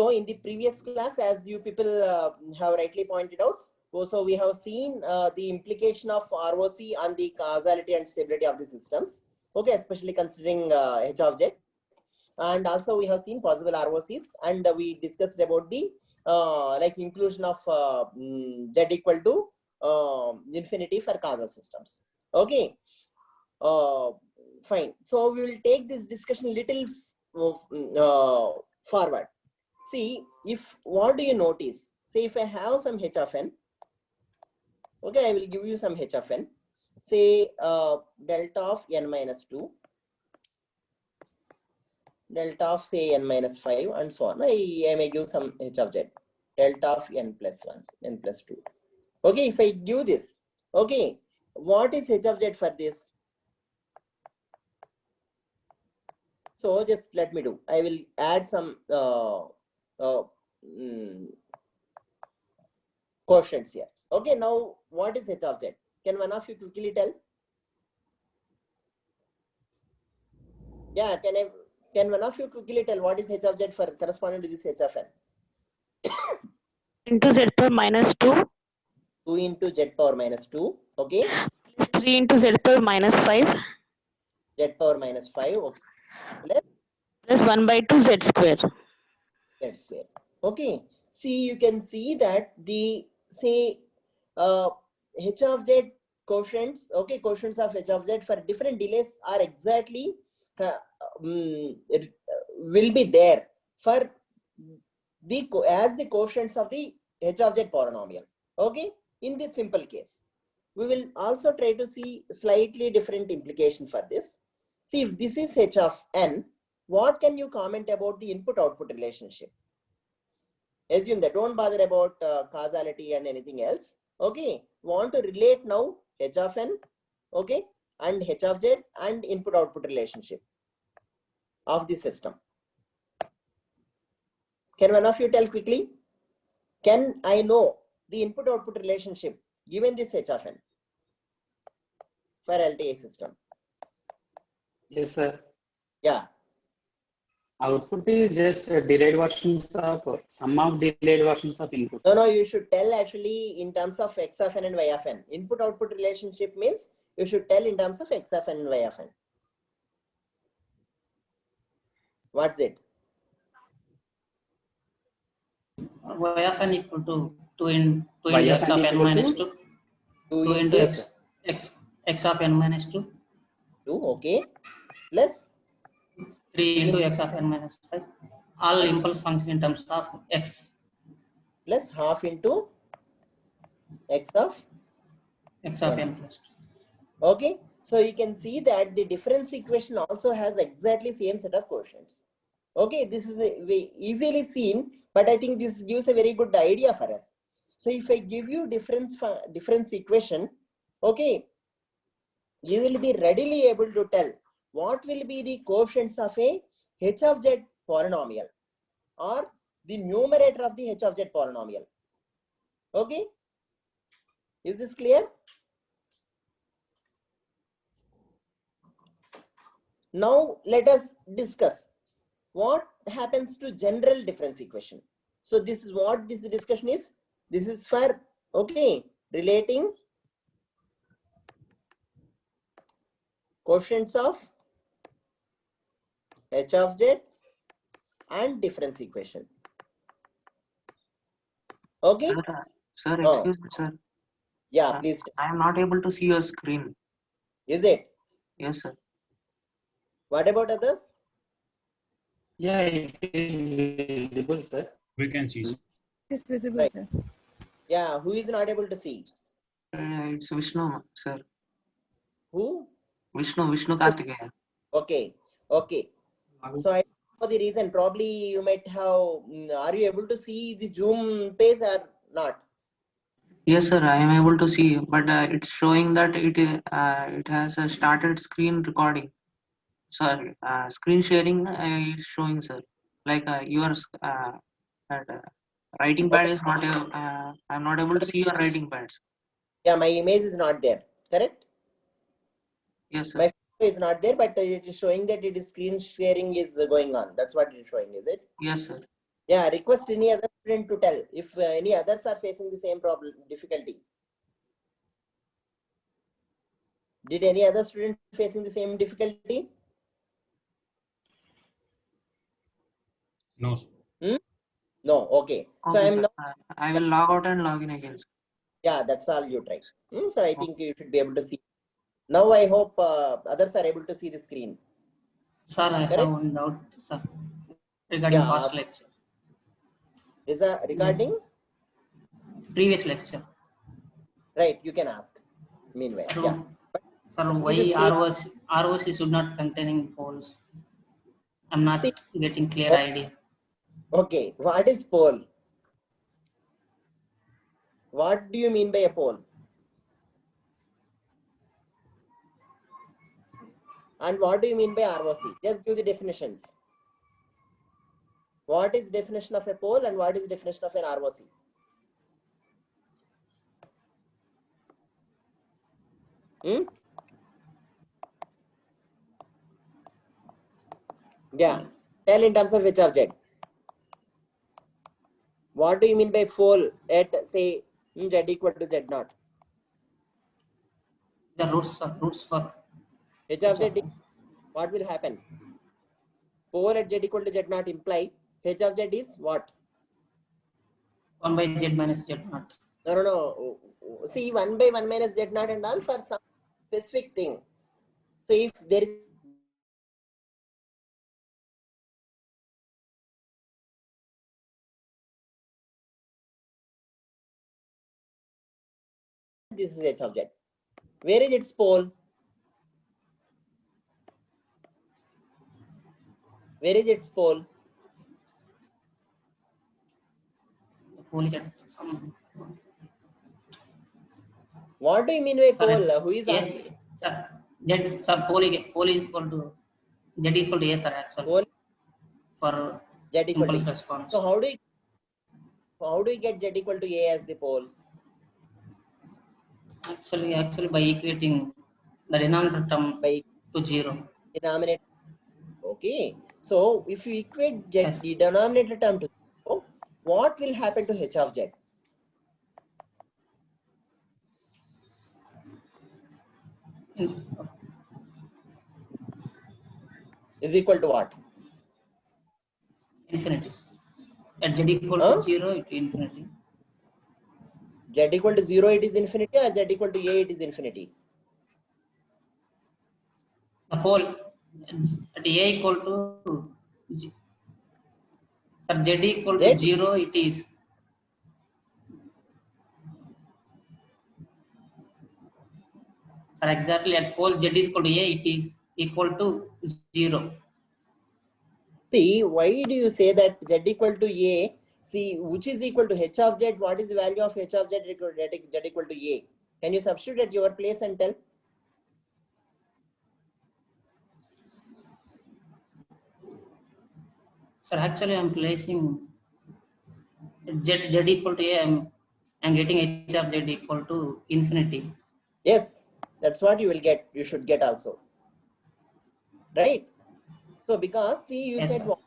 So in the previous class, as you people have rightly pointed out, so we have seen the implication of ROC on the causality and stability of the systems. Okay, especially considering H of Z. And also we have seen possible ROCs, and we discussed about the like inclusion of Z equal to infinity for causal systems. Okay, fine. So we will take this discussion little forward. See, if what do you notice? Say if I have some H of n, okay, I will give you some H of n. Say delta of n minus 2, delta of say n minus 5, and so on. I may give some H of Z, delta of n plus 1, n plus 2. Okay, if I give this, okay, what is H of Z for this? So just let me do. I will add some quotients here. Okay, now what is H of Z? Can one of you quickly tell? Yeah, can one of you quickly tell what is H of Z for corresponding to this H of n? Into Z power minus 2. 2 into Z power minus 2. Okay. Plus 3 into Z power minus 5. Z power minus 5. Okay. Plus 1 by 2 Z square. Z square. Okay. See, you can see that the say H of Z quotients, okay, quotients of H of Z for different delays are exactly will be there for the as the quotients of the H of Z polynomial. Okay, in this simple case, we will also try to see slightly different implication for this. See, if this is H of n, what can you comment about the input-output relationship? Assume that, don't bother about causality and anything else. Okay, want to relate now H of n, okay, and H of Z and input-output relationship of the system. Can one of you tell quickly? Can I know the input-output relationship given this H of n for LTI system? Yes, sir. Yeah. Output is just delayed versions of sum of delayed versions of input. No, you should tell actually in terms of X of n and Y of n. Input-output relationship means you should tell in terms of X of n and Y of n. What's it? Y of n equal to 2 into X of n minus 2. 2 into X of n minus 2. 2, okay. Plus 3 into X of n minus 5. All impulse function in terms of X. Plus half into X of n plus 2. Okay. So you can see that the difference equation also has exactly same set of quotients. Okay, this is easily seen, but I think this gives a very good idea for us. So if I give you difference equation, okay, you will be readily able to tell what will be the coefficients of a H of Z polynomial or the numerator of the H of Z polynomial. Okay, is this clear? Now let us discuss what happens to general difference equation. So this is what this discussion is. This is for, okay, relating quotients of H of Z and difference equation. Okay. Sir, excuse me, sir. Yeah, please. I am not able to see your screen. Is it? Yes, sir. What about others? Yeah, it is visible, sir. We can see. It's visible, Right. sir. Yeah, who is not able to see? It's Vishnu, sir. Who? Vishnu Karthikeya. Okay, okay. So I don't know the reason. Probably you might have. Are you able to see the Zoom page or not? Yes, sir. I am able to see, but it's showing that it has started screen recording. Sorry, screen sharing is showing, sir. Like your writing pad is not. I'm not able to see your writing pads. Yeah, my image is not there. Correct? Yes, sir. My photo is not there, but it is showing that it is screen sharing is going on. That's what it is showing, is it? Yes, sir. Yeah, request any other student to tell if any others are facing the same problem, difficulty. Did any other student facing the same difficulty? No, sir. No, okay. So Okay, I'm sir. not, I will log out and log in again, sir. yeah, that's all you try. So I think you should be able to see. Now I hope others are able to see the screen. Sir, I Correct? have one doubt, sir, regarding Yeah, past ask. lecture, Regarding, previous lecture. right, you can ask. Meanwhile, Sir, yeah. sir, See why the screen. ROC should not containing poles? I'm not See. getting clear Oh. idea. Okay, what is pole? What do you mean by a pole? And what do you mean by ROC? Just give the definitions. What is definition of a pole and what is definition of an ROC? Yeah. Tell in terms of which object. What do you mean by pole at say z equal to z naught? The roots for H of z, what will happen? Pole at z equal to z naught imply h of z is what? 1 by z minus z naught. No. See 1 by 1 minus z naught and all for some specific thing. So if there is this is h of z. Where is its pole? Where is its pole? The pole is at some. What do you mean by Sorry. pole? Who is asking? Sir, pole is equal to z equal to a, sir, actually. Pole For z equal to impulse a. response. So how do you get z equal to a as the pole? Actually by equating the denominator term By to 0. denominator. Okay. So if you equate z, Yes. the denominator term to 0, what will happen to h of z? Is equal to what? Infinity. At z equal Huh? to 0, it infinity. Z equal to 0, it is infinity, or z equal to a, it is infinity? The pole at a equal to sir, z equal to Z? 0, it is. Sir, exactly at pole z is equal to a, it is equal to 0. See, why do you say that z equal to a? See, which is equal to h of z? What is the value of h of z equal to a? Can you substitute at your place and tell? Sir, actually I'm placing z equal to a, I'm getting h of z equal to infinity. Yes, that's what you will get. You should get also, right? So because see, you Yes, said sir. what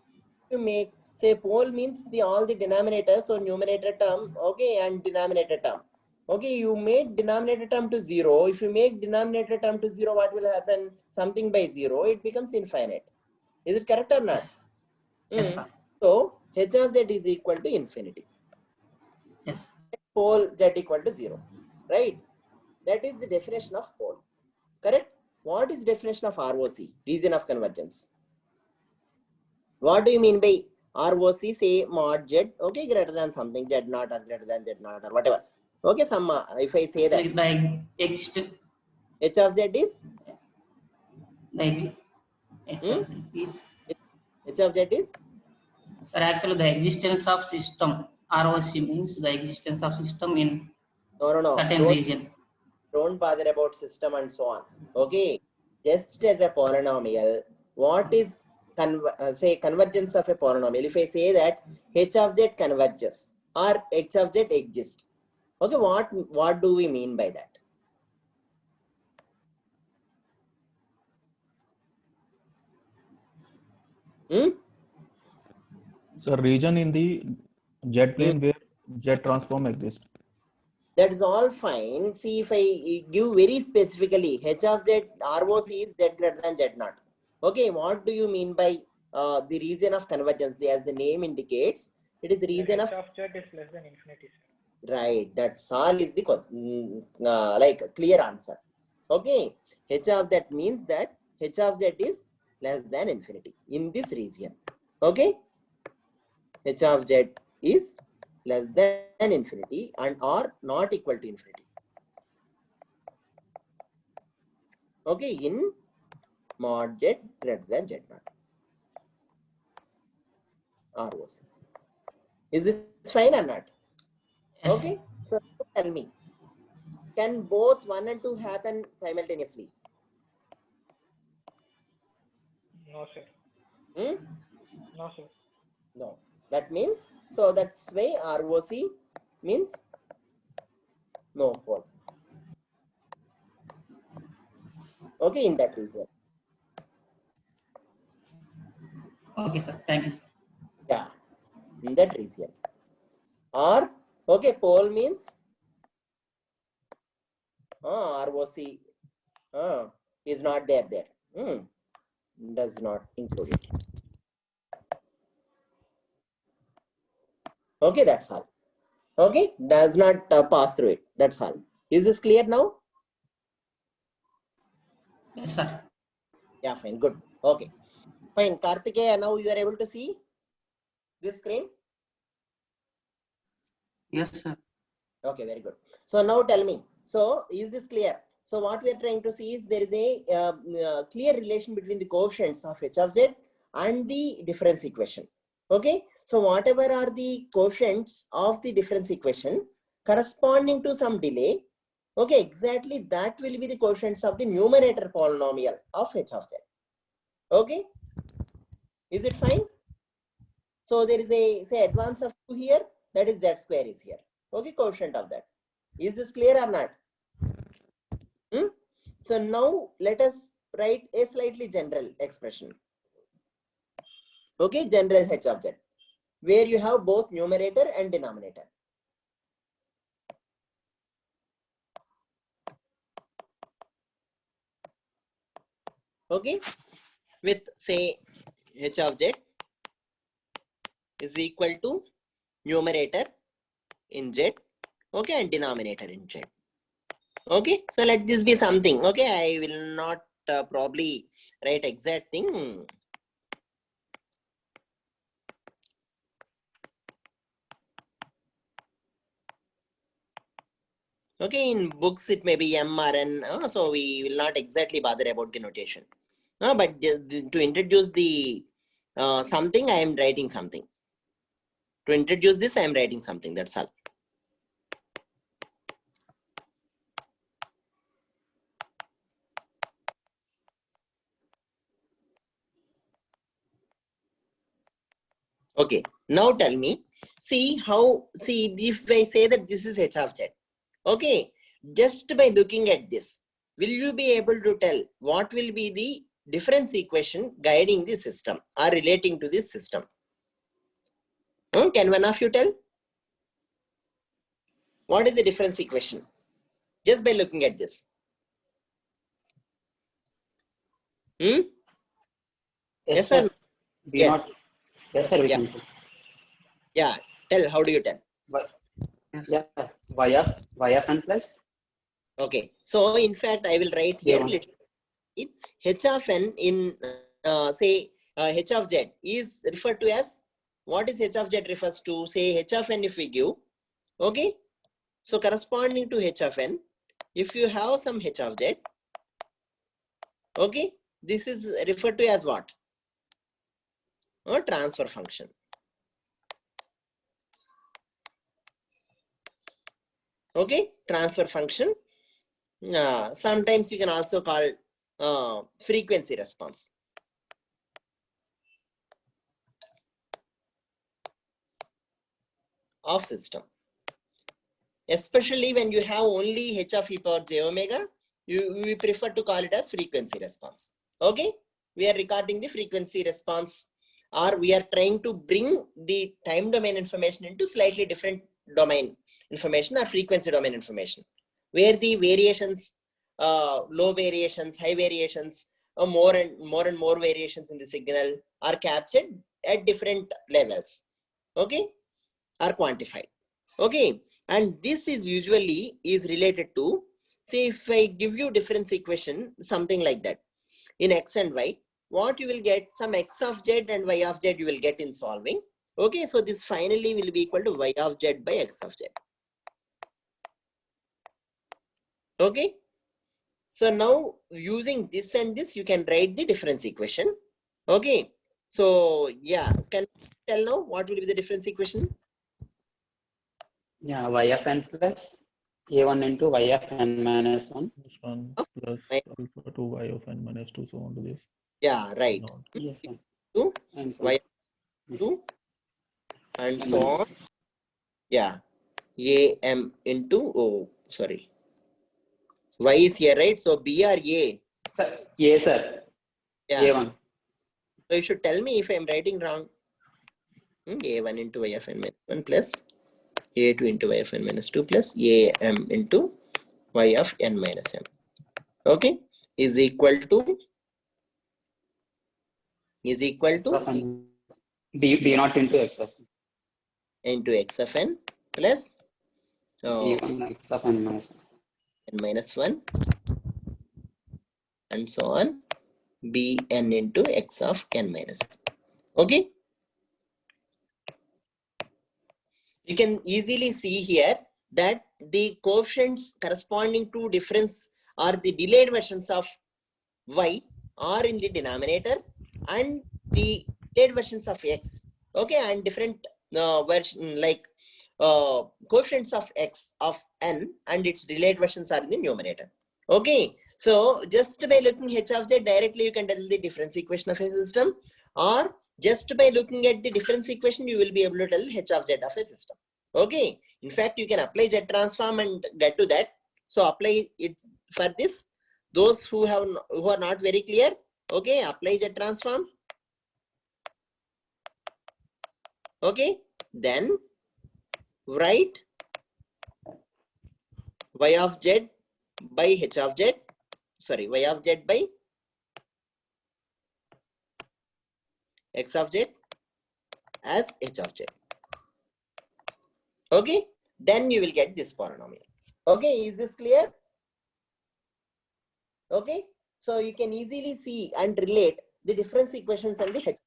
you make, say pole means the all the denominator, so numerator term, okay, and denominator term. Okay, you made denominator term to 0. If you make denominator term to 0, what will happen? Something by 0, it becomes infinite. Is it correct or not? Yes, sir. So h of z is equal to infinity. Yes. Pole z equal to 0, right? That is the definition of pole. Correct? What is definition of ROC? Region of convergence. What do you mean by ROC? Say mod z, okay, greater than something, z naught or greater than z naught or whatever. Okay, some if I say that The exist h of z is the h of z is, h of z is sir, actually the existence of system. ROC means the existence of system in no. certain region. Don't bother about system and so on. Okay, just as a polynomial, what is say convergence of a polynomial? If I say that h of z converges or h of z exists, okay, what do we mean by that? So region in the Z plane where Z transform exists. That is all fine. See, if I give very specifically h of z ROC is z greater than z naught. Okay, what do you mean by the region of convergence? As the name indicates, it is the region of h of z is less than infinity. right. That's all is the question. Like a clear answer. Okay, h of z means that h of z is less than infinity in this region. Okay, h of z is less than infinity and or not equal to infinity. Okay, in mod z greater than z naught. ROC. Is this fine or not? Yes. Okay, so tell me, can both 1 and 2 happen simultaneously? No, sir. Hmm? No, sir. No. That means, so that's why ROC means no pole. Okay, in that region. Okay, sir. Thank you, sir. Yeah, in that region. Or, okay, pole means ROC is not there. Does not include it. Okay, that's all. Okay, does not pass through it. That's all. Is this clear now? Yes, sir. Yeah, fine, good. Okay, fine. Kartikeya, now you are able to see this screen? Yes, sir. Okay, very good. So now tell me, so is this clear? So what we are trying to see is there is a clear relation between the coefficients of h of z and the difference equation. Okay, so whatever are the coefficients of the difference equation corresponding to some delay, okay, exactly that will be the coefficients of the numerator polynomial of h of z. Okay, is it fine? So there is a, say, advance of 2 here, that is z square is here. Okay, coefficient of that. Is this clear or not? So now let us write a slightly general expression. Okay, general h of z, where you have both numerator and denominator. Okay, with say h of z is equal to numerator in z, okay, and denominator in z. Okay, so let this be something. Okay, I will not probably write exact thing. Okay, in books it may be M or N, so we will not exactly bother about the notation. But to introduce the something, I am writing something. To introduce this, I am writing something. That's all. Okay, now tell me, see how, see if I say that this is h of z, okay, just by looking at this, will you be able to tell what will be the difference equation guiding the system or relating to this system? Can one of you tell? What is the difference equation? Just by looking at this. Yes, sir. Yes. Yes, sir. We Yeah. can say. Yeah. Tell. How do you tell? Yes. Yeah. Y of n plus. Okay. So in fact, I will write here. Yeah. H of n in say h of z is referred to as, what is h of z refers to? Say h of n if we give. Okay. So corresponding to h of n, if you have some h of z, okay, this is referred to as what? A transfer function. Okay, transfer function. Sometimes you can also call frequency response. Of system. Especially when you have only h of e power j omega, we prefer to call it as frequency response. Okay, we are recording the frequency response or we are trying to bring the time domain information into slightly different domain information or frequency domain information, where the variations, low variations, high variations, more and more variations in the signal are captured at different levels, okay, are quantified, okay. And this is usually is related to, say, if I give you difference equation, something like that, in x and y, what you will get, some x of z and y of z you will get in solving, okay. So this finally will be equal to y of z by x of z, okay. So now using this and this, you can write the difference equation, okay. So yeah, can you tell now what will be the difference equation? Yeah, y of n plus a1 into y of n minus 1. Plus 1 Of plus y. alpha 2 y of n minus 2, so on to this. Yeah, right. Not. Yes, sir. 2 And so y on. 2 and N so minus on. Yeah, a m into, oh sorry, y is here, right? So b or a? Sir, yes, sir. Yeah. A1. So you should tell me if I am writing wrong. A1 into y of n minus 1 plus a2 into y of n minus 2 plus a m into y of n minus m, okay, is equal to X of n. B not into x of n. into x of n plus B1 x of n minus 1. n minus 1 and so on, bn into x of n minus 1, okay. You can easily see here that the coefficients corresponding to difference or the delayed versions of y are in the denominator, and the delayed versions of x, okay, and different version like coefficients of x of n and its delayed versions are in the numerator, okay. So just by looking h of z directly, you can tell the difference equation of a system, or just by looking at the difference equation, you will be able to tell h of z of a system, okay. In fact, you can apply z transform and get to that. So apply it for this. Those who are not very clear, okay, apply the transform, okay. Then write y of z by h of z, sorry, y of z by x of z as h of z, okay. Then you will get this polynomial, okay. Is this clear? Okay, so you can easily see and relate the difference equations and the h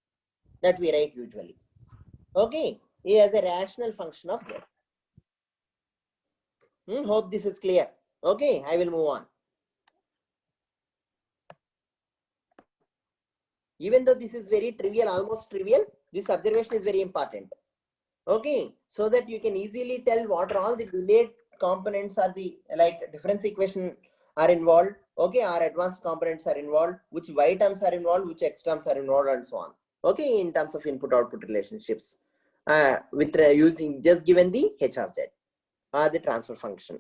that we write usually, okay, as a rational function of z. Hope this is clear. Okay, I will move on. Even though this is very trivial, almost trivial, this observation is very important. Okay, so that you can easily tell what are all the delayed components are the, like, difference equation are involved, okay, or advanced components are involved, which y terms are involved, which x terms are involved, and so on. Okay, in terms of input-output relationships, with using just given the h of z or the transfer function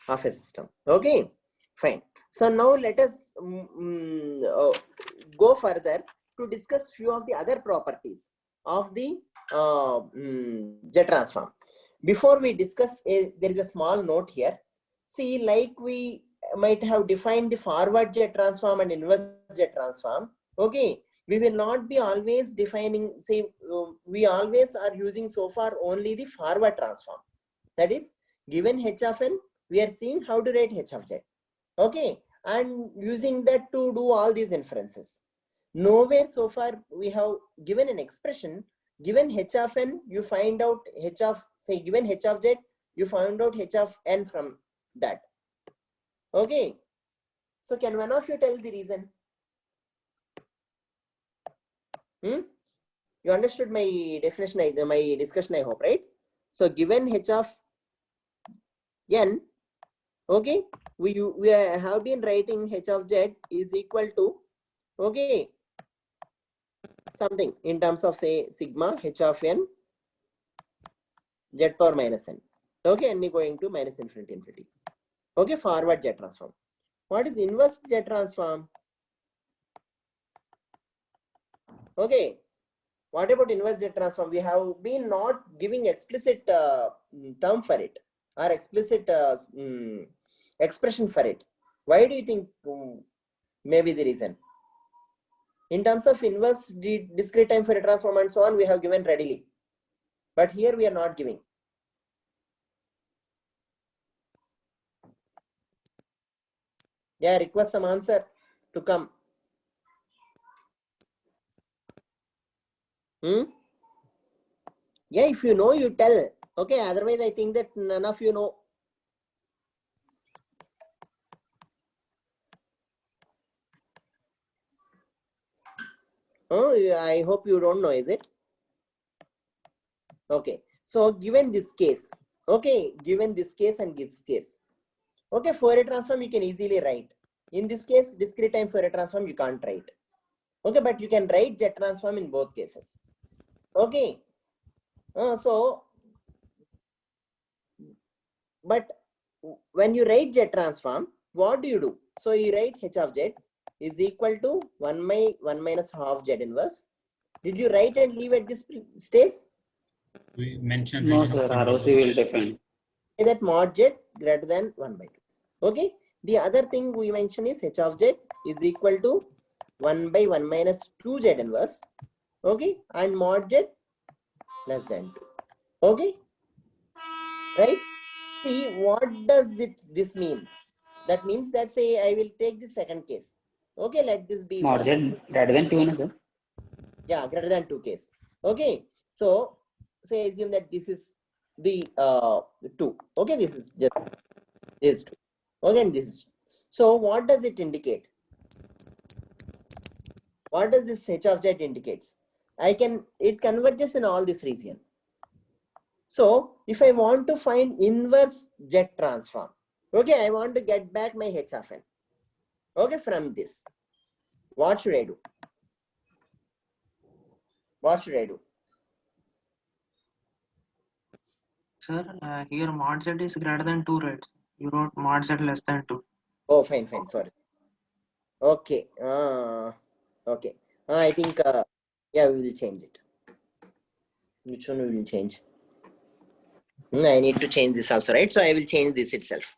of a system. Okay, fine. So now let us go further to discuss few of the other properties of the Z transform. Before we discuss, there is a small note here. See, like we might have defined the forward Z transform and inverse Z transform. Okay, we will not be always defining, say, we always are using so far only the forward transform. That is, given h of n, we are seeing how to write h of z, okay, and using that to do all these inferences. Nowhere so far we have given an expression, given h of n, you find out h of, say, given h of z, you find out h of n from that, okay. So can one of you tell the reason? You understood my definition, my discussion, I hope, right? So given h of n, okay, we have been writing h of z is equal to, okay, something in terms of, say, sigma h of n z power minus n, okay, n going to minus infinity infinity, okay, forward z transform. What is inverse z transform? Okay, What about inverse Z transform? We have been not giving explicit term for it or explicit expression for it. Why do you think maybe the reason? In terms of inverse discrete time Fourier transform and so on, we have given readily. But here we are not giving. Yeah, request some answer to come. Yeah, if you know, you tell. Okay, otherwise I think that none of you know. Oh, I hope you don't know, is it? Okay, so given this case, okay, given this case and this case, okay, Fourier transform you can easily write. In this case, discrete time Fourier transform you can't write. Okay, but you can write Z transform in both cases. Okay, so, but when you write Z transform, what do you do? So you write H of Z is equal to 1 by 1 minus half Z inverse. Did you write and leave at this stage? We mentioned No, sir. ROC will define. That mod Z greater than 1 by 2. Okay. The other thing we mentioned is H of Z is equal to 1 by 1 minus 2 Z inverse. Okay. And mod Z less than 2. Okay. Right. See, what does this mean? That means that say I will take the second case. Okay. Let this be Mod 1. Z greater than 2, sir. Yeah, greater than 2 case. Okay. So say assume that this is the 2. Okay. This is just this 2. Okay. And this is 2. So what does it indicate? What does this H of Z indicates? It converges in all this region. So if I want to find inverse Z transform, okay, I want to get back my H of n. Okay, from this, what should I do? What should I do? Sir, here mod Z is greater than 2, right? You wrote mod Z less than 2. Oh, fine, sorry. Okay. Okay. I think, yeah, we will change it. Which one we will change? I need to change this also, right? So I will change this itself.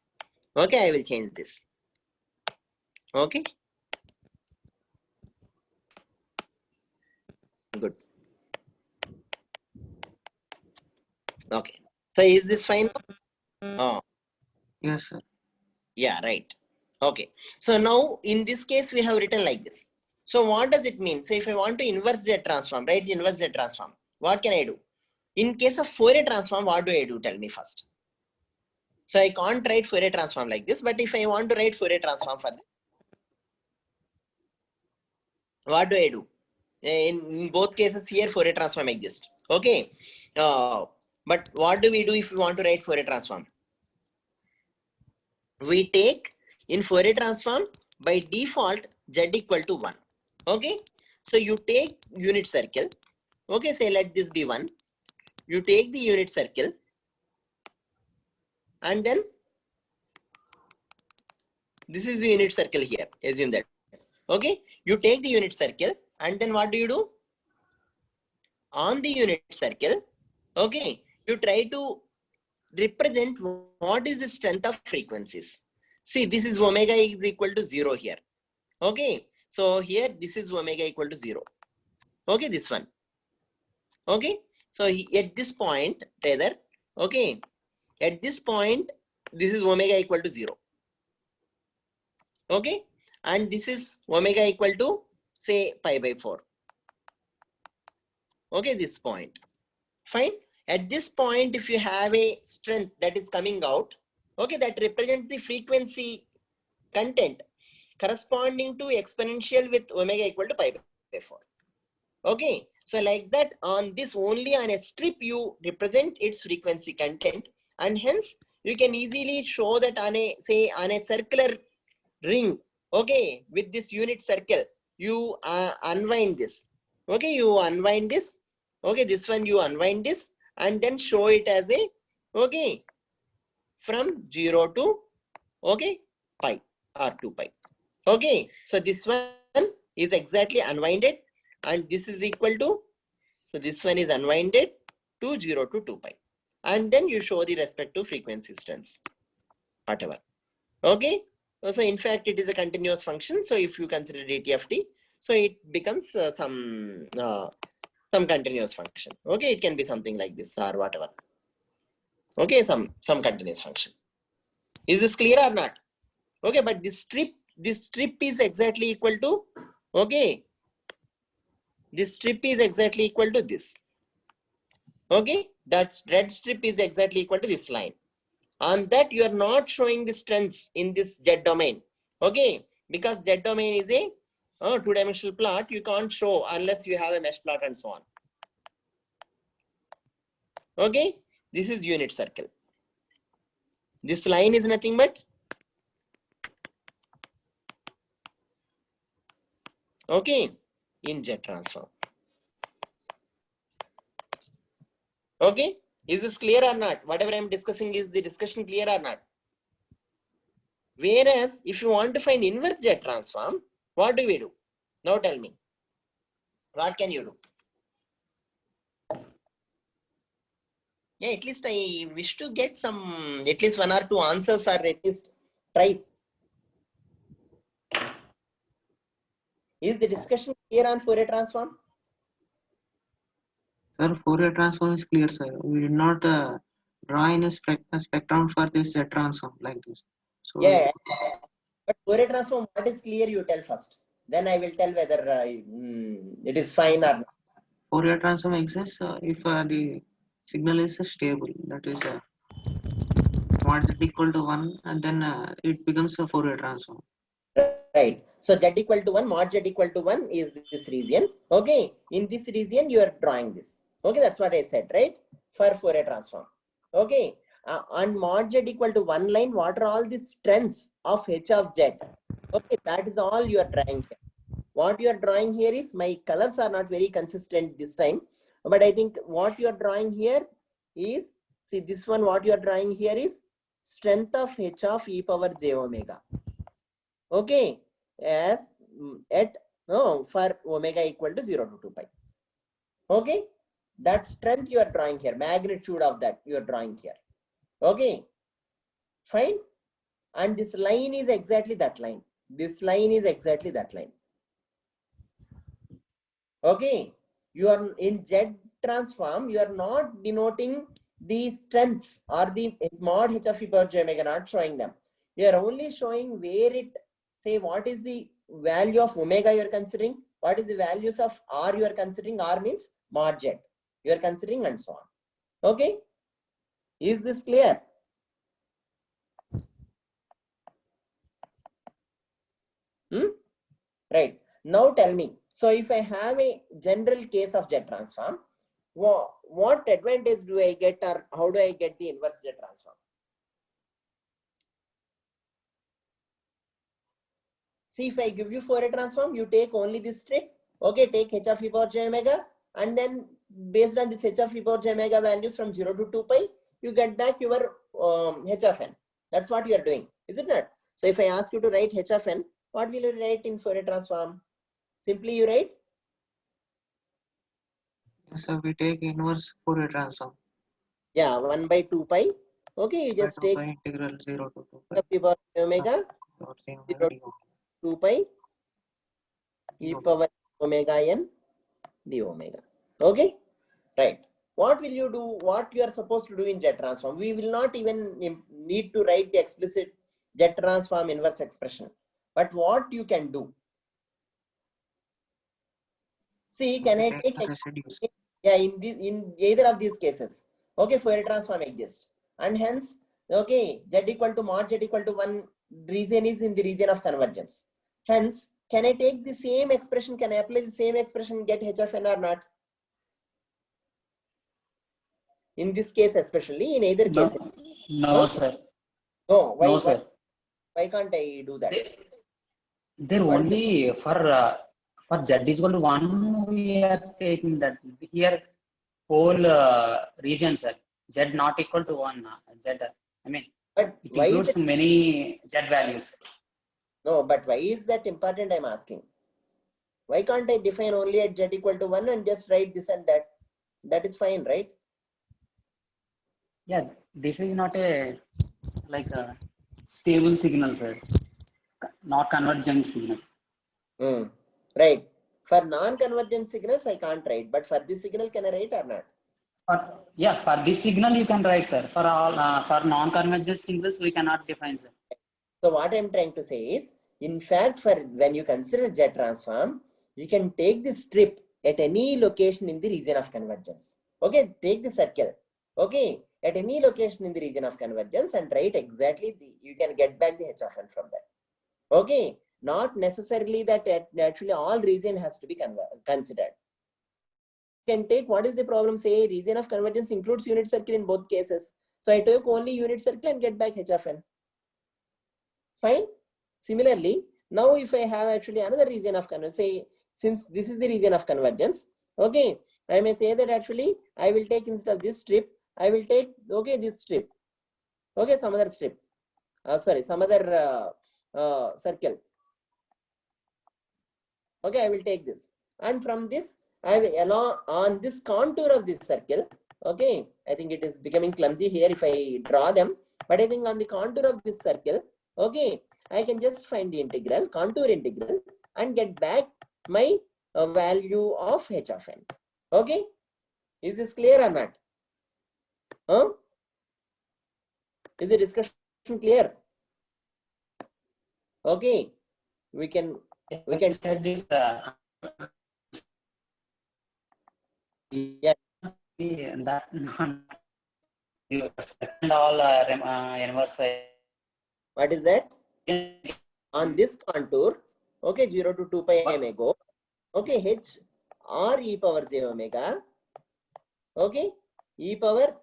Okay, I will change this. Okay. Good. Okay. So is this fine? Oh. Yes, sir. Yeah, right. Okay. So now in this case, we have written like this. So what does it mean? So if I want to inverse Z transform, right? Inverse Z transform, what can I do? In case of Fourier transform, what do I do? Tell me first. So I can't write Fourier transform like this, but if I want to write Fourier transform for this, what do I do? In both cases here, Fourier transform exists. Okay. But what do we do if we want to write Fourier transform? We take in Fourier transform by default Z equal to 1. Okay. So you take unit circle. Okay. Say let this be 1. You take the unit circle. And then this is the unit circle here. Assume that. Okay. You take the unit circle. And then what do you do? On the unit circle. Okay. You try to represent what is the strength of frequencies. See, this is omega is equal to 0 here. Okay. So here, this is omega equal to 0. Okay. This one. Okay. So at this point, rather, okay. At this point, this is omega equal to 0. Okay. And this is omega equal to, say, pi by 4. Okay. This point. Fine. At this point, if you have a strength that is coming out, okay, that represents the frequency content corresponding to exponential with omega equal to pi by 4. Okay. So like that, on this only on a strip, you represent its frequency content, and hence you can easily show that on a, say, on a circular ring, okay, with this unit circle, you unwind this. Okay. You unwind this. Okay. This one, you unwind this and then show it as a, okay, from 0 to, okay, pi or 2 pi. Okay. So this one is exactly unwinded, and this is equal to So this one is unwinded to 0 to 2 pi. And then you show the respective frequency strengths, whatever. Okay. So in fact, it is a continuous function. So if you consider DTFT, so it becomes some continuous function. Okay. It can be something like this or whatever. Okay. Some continuous function. Is this clear or not? Okay. But this strip is exactly equal to, okay. This strip is exactly equal to this. Okay, that red strip is exactly equal to this line. On that, you are not showing the strengths in this Z domain. Okay, because Z domain is a two-dimensional plot, you can't show unless you have a mesh plot and so on. Okay, this is unit circle. This line is nothing but in Z transform. Okay, is this clear or not? Whatever I'm discussing, is the discussion clear or not? Whereas if you want to find inverse Z transform, what do we do? Now tell me, what can you do? Yeah, at least I wish to get some, at least 1 or 2 answers, or at least tries. Is the discussion clear on Fourier transform? Sir, Fourier transform is clear, sir. We did not draw in a spectrum for this Z transform like this. So Yeah, but Fourier transform, what is clear, you tell first. Then I will tell whether it is fine or not. Fourier transform exists if the signal is stable. That is mod Z equal to 1, and then it becomes a Fourier transform. Right. So Z equal to 1, mod Z equal to 1 is this region. Okay. In this region, you are drawing this. Okay. That's what I said, right? For Fourier transform. Okay. On mod Z equal to 1 line, what are all the strengths of H of Z? Okay. That is all you are drawing here. What you are drawing here is, my colors are not very consistent this time, but I think what you are drawing here is, see this one, what you are drawing here is strength of H of e power j omega. Okay, as for omega equal to 0 to 2 pi. Okay, that strength you are drawing here, magnitude of that you are drawing here. Okay, fine. And this line is exactly that line. This line is exactly that line. Okay, you are in Z transform, you are not denoting the strengths or the mod H of e power j omega, not showing them. You are only showing where it, say, what is the value of omega you are considering, what is the values of R you are considering. R means mod Z you are considering, and so on. Okay, is this clear? Right. Now tell me, so if I have a general case of Z transform, what advantage do I get, or how do I get the inverse Z transform? See, if I give you Fourier transform, you take only this strip. Okay, take H of e power j omega, and then based on this H of e power j omega values from 0 to 2 pi, you get back your H of n. That's what you are doing, is it not? So if I ask you to write H of n, what will you write in Fourier transform? Simply you write? So we take inverse Fourier transform. Yeah, 1 by 2 pi. Okay, you just take integral 0 to 2 pi. H of e power j omega 0 to 2 pi e power omega n d omega. Okay, right. What will you do? What you are supposed to do in Z transform? We will not even need to write the explicit Z transform inverse expression. But what you can do? See, can I take residues? Yeah, in either of these cases. Okay, Fourier transform exists, and hence, okay, Z equal to mod Z equal to 1 region is in the region of convergence. Hence, can I take the same expression? Can I apply the same expression, get H of n or not? In this case, especially, in either case. No, sir. No, why? No, sir. Why can't I do that? They're only for Z is equal to 1. We are taking that here whole region, sir. Z not equal to 1. Z. I mean, But it why is includes it? many Z values. No, but why is that important? I'm asking. Why can't I define only at Z equal to 1 and just write this and that? That is fine, right? Yeah, this is not a like a stable signal, sir. Not convergent signal. Right. For non-convergent signals, I can't write, but for this signal, can I write or not? For this signal you can write, sir. For all for non-convergent signals we cannot define, sir. So what I'm trying to say is, in fact, for when you consider Z transform, you can take the strip at any location in the region of convergence. Okay, take the circle. Okay, at any location in the region of convergence and write exactly you can get back the H of n from that. Okay, not necessarily that actually all region has to be considered. You can take what is the problem, say region of convergence includes unit circle in both cases. So I took only unit circle and get back H of n. Fine. Similarly, now if I have actually another region of convergence, say since this is the region of convergence, okay, I may say that actually I will take instead of this strip, I will take this strip, some other strip, some other circle. Okay, I will take this, and from this I will along on this contour of this circle. Okay, I think it is becoming clumsy here if I draw them, but I think on the contour of this circle, okay, I can just find the integral, contour integral, and get back my value of H of n. Okay, is this clear or not? Is the discussion clear? Okay, we can set this. Yeah. That you second all inverse. What is that? On this contour, okay, 0 to 2 pi I may go. Okay, H or e power j omega. Okay, e power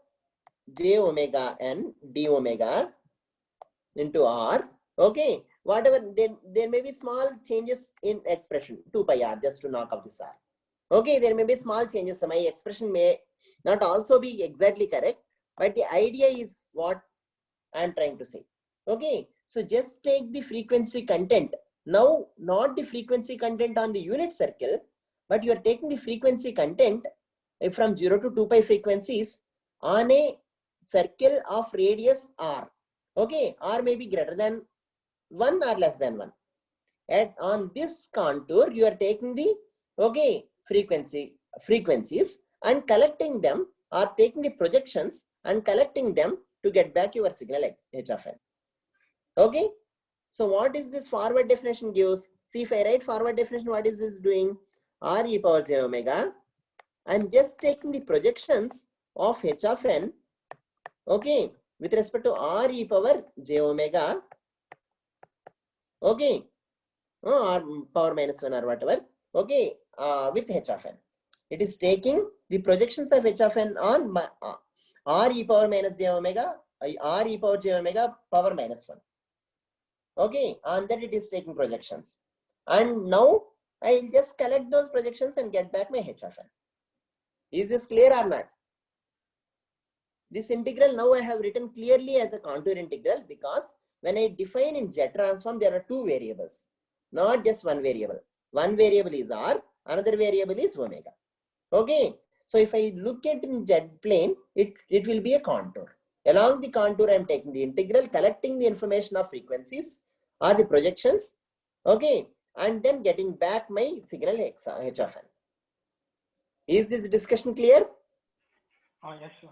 j omega n d omega into r. Okay, whatever, there may be small changes in expression 2 pi r just to knock off this r. Okay, there may be small changes. So my expression may not also be exactly correct, but the idea is what I am trying to say. Okay, so just take the frequency content. Now, not the frequency content on the unit circle, but you are taking the frequency content from 0 to 2 pi frequencies on a circle of radius r. Okay, r may be greater than 1 or less than 1. And on this contour, you are taking the frequencies and collecting them, or taking the projections and collecting them to get back your signal H of n. Okay, so what is this forward definition gives? See, if I write forward definition, what is this doing? R e power j omega. I'm just taking the projections of H of n, okay, with respect to R e power j omega, okay, or power minus 1 or whatever, okay, with H of n. It is taking the projections of H of n on R e power minus j omega, R e power j omega power minus 1. Okay, on that it is taking projections. And now I just collect those projections and get back my H of n. Is this clear or not? This integral now I have written clearly as a contour integral, because when I define in Z transform, there are two variables, not just one variable. One variable is R, another variable is omega. Okay, so if I look at in Z plane, it will be a contour. Along the contour, I am taking the integral, collecting the information of frequencies or the projections, okay, and then getting back my signal H of n. Is this discussion clear? Yes, sir.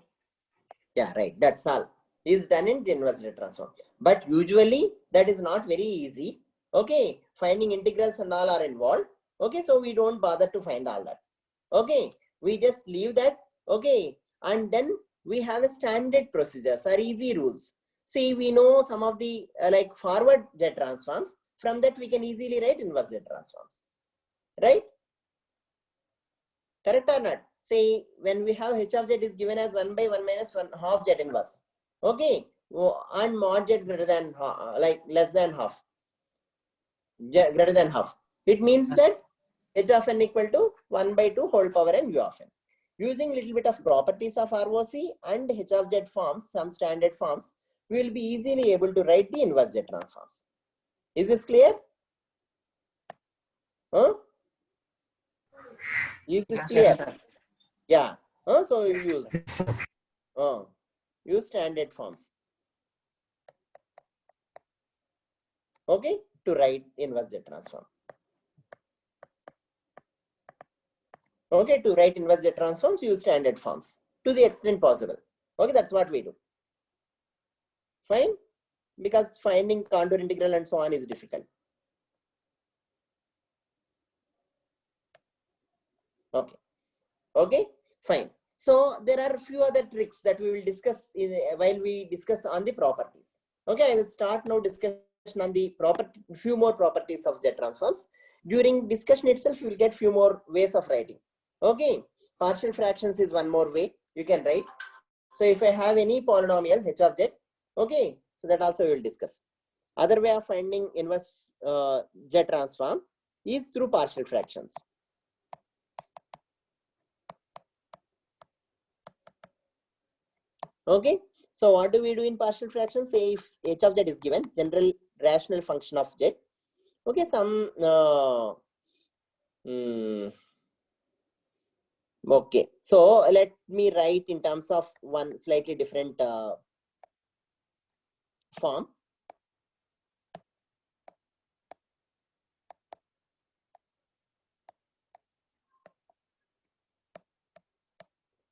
Yeah, right. That's all. Is done in inverse transform. But usually that is not very easy. Okay, finding integrals and all are involved. Okay, so we don't bother to find all that. Okay, we just leave that. Okay, and then we have a standard procedures or easy rules. See, we know some of the like forward Z transforms. From that we can easily write inverse Z transforms. Right? Correct or not? Say when we have H of Z is given as 1 by 1 minus 1 half Z inverse. Okay, and mod Z greater than like less than half. Greater than half. It means that H of n equal to 1 by 2 whole power n U of n. Using little bit of properties of ROC and H of Z forms, some standard forms, we will be easily able to write the inverse Z transforms. Is this clear? Huh? Is this clear? Yes, sir. Yeah. So you use use standard forms. Okay, to write inverse Z transform. Okay, to write inverse Z transforms, use standard forms to the extent possible. Okay, that's what we do. Fine, because finding contour integral and so on is difficult. Okay, okay, fine. So there are a few other tricks that we will discuss while we discuss on the properties. Okay, I will start now discussion on the few more properties of Z transforms. During discussion itself, you will get few more ways of writing. Okay, partial fractions is one more way you can write. So if I have any polynomial h of z, okay, so that also we will discuss. Other way of finding inverse Z transform is through partial fractions. Okay, so what do we do in partial fractions? Say if h of z is given, general rational function of z. Okay, some okay, so let me write in terms of one slightly different form.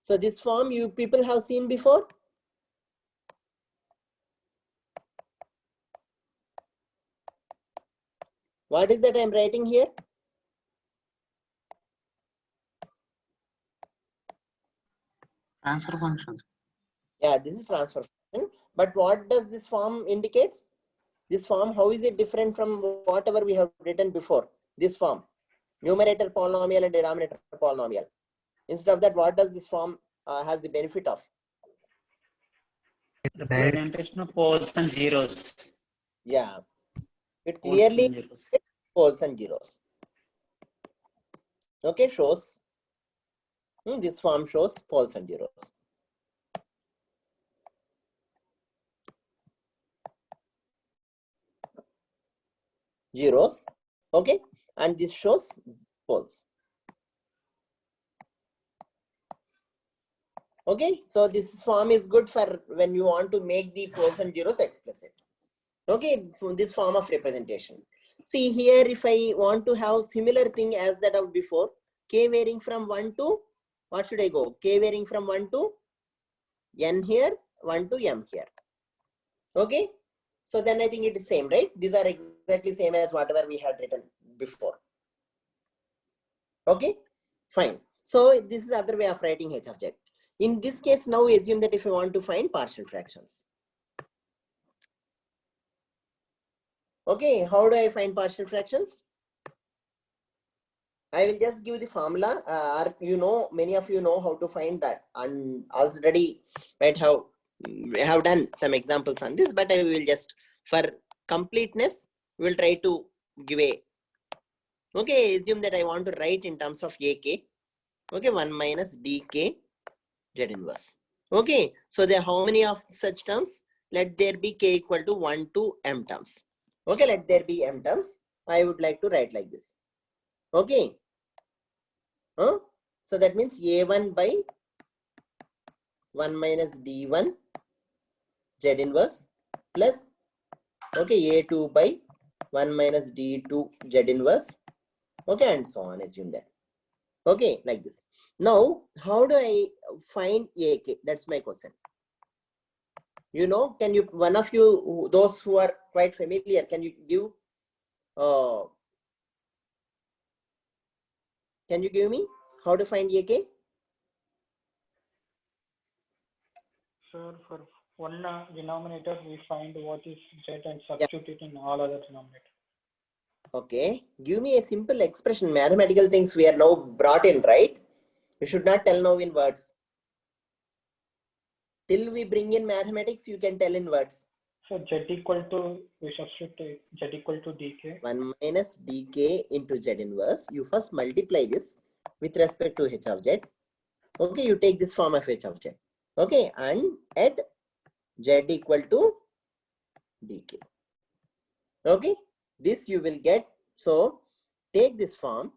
So this form you people have seen before. What is that I'm writing here? Transfer functions. Yeah, this is transfer function. But what does this form indicates? This form, how is it different from whatever we have written before? This form, numerator polynomial and denominator polynomial. Instead of that, what does this form has the benefit of? Representation of poles and zeros. Yeah, it Poles and clearly zeros. poles and zeros. Okay, shows this form shows poles and zeros. Zeros, okay, and this shows poles. Okay, so this form is good for when you want to make the poles and zeros explicit. Okay, so this form of representation. See here, if I want to have similar thing as that of before, k varying from 1 to, what should I go? K varying from 1 to n here, 1 to m here. Okay, so then I think it is same, right? These are exactly same as whatever we had written before. Okay, fine. So this is the other way of writing h of z. In this case, now assume that if you want to find partial fractions. Okay, how do I find partial fractions? I will just give the formula, or you know, many of you know how to find that, and already might have done some examples on this, but I will just, for completeness, we will try to give a, okay, assume that I want to write in terms of ak, okay, 1 minus dk z inverse. Okay, so there are how many of such terms? Let there be k equal to 1 to m terms. Okay, let there be m terms. I would like to write like this. Okay. So that means a1 by 1 minus d1 z inverse plus, okay, a2 by 1 minus d2 z inverse. Okay, and so on. Assume that. Okay, like this. Now, how do I find ak? That's my question. You know, can you, one of you, those who are quite familiar, can you give me how to find ak? Sir, for one denominator, we find what is z and substitute it in all other denominators. Okay, give me a simple expression. Mathematical things we are now brought in, right? You should not tell now in words. Till we bring in mathematics, you can tell in words. So z equal to, we substitute z equal to dk. 1 minus dk into z inverse. You first multiply this with respect to h of z. Okay, you take this form of h of z. Okay, and add z equal to dk. Okay, this you will get. So take this form.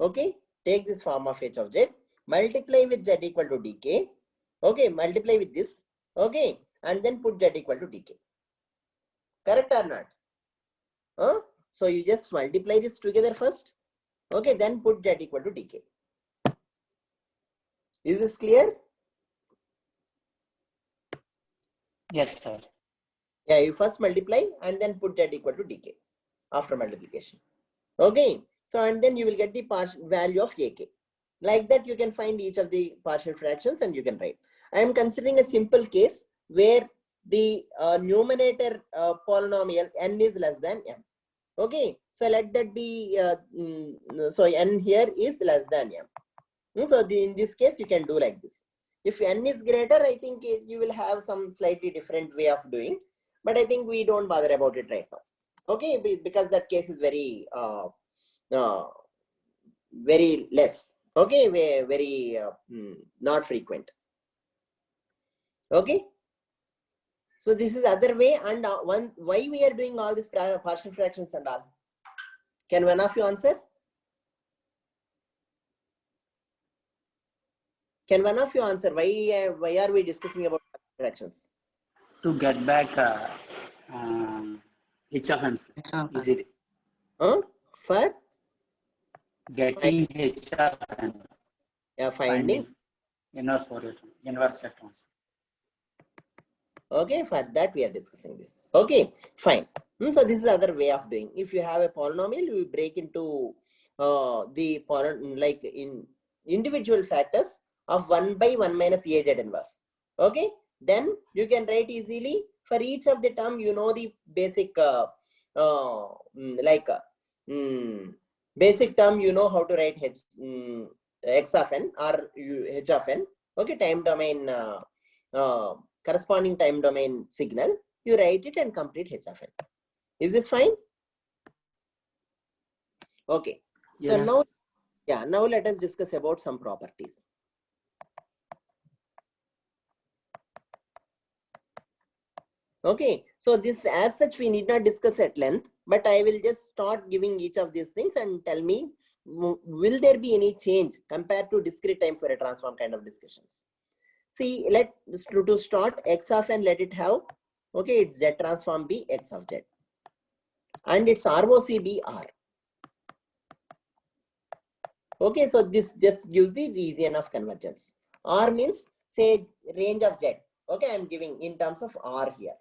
Okay, take this form of h of z. multiply with z equal to dk. Okay, multiply with this. Okay, and then put z equal to dk. Correct or not? So you just multiply this together first. Okay, then put z equal to dk. Is this clear? Yes, sir. Yeah, you first multiply and then put z equal to dk after multiplication. Okay, so and then you will get the partial value of ak. Like that, you can find each of the partial fractions and you can write. I am considering a simple case where the numerator polynomial n is less than m. Okay, so let that be, so n here is less than m. So in this case, you can do like this. If n is greater, I think you will have some slightly different way of doing, but I think we don't bother about it right now. Okay, because that case is very, very less. Okay, very not frequent. Okay. So this is other way, and why we are doing all these partial fractions and all. Can one of you answer? Can one of you answer why are we discussing about fractions? To get back h of n easily. For Getting h of n. Yeah, finding Inverse Fourier transform. Okay, for that we are discussing this. Okay, fine. So this is the other way of doing. If you have a polynomial, you break into like in individual factors of 1 by 1 minus az inverse. Okay, then you can write easily for each of the term. You know the basic basic term. You know how to write x of n or h of n. Okay, time domain. Corresponding time domain signal, you write it and complete h of n. Is this fine? Okay. Yes. So now let us discuss about some properties. Okay. So this as such we need not discuss at length, but I will just start giving each of these things and tell me, will there be any change compared to discrete time Fourier transform kind of discussions? See, to start x of n, let it have, okay, it's z transform be x of z. And its ROC be R. Okay, so this just gives the region of convergence. R means, say, range of z. Okay, I'm giving in terms of R here.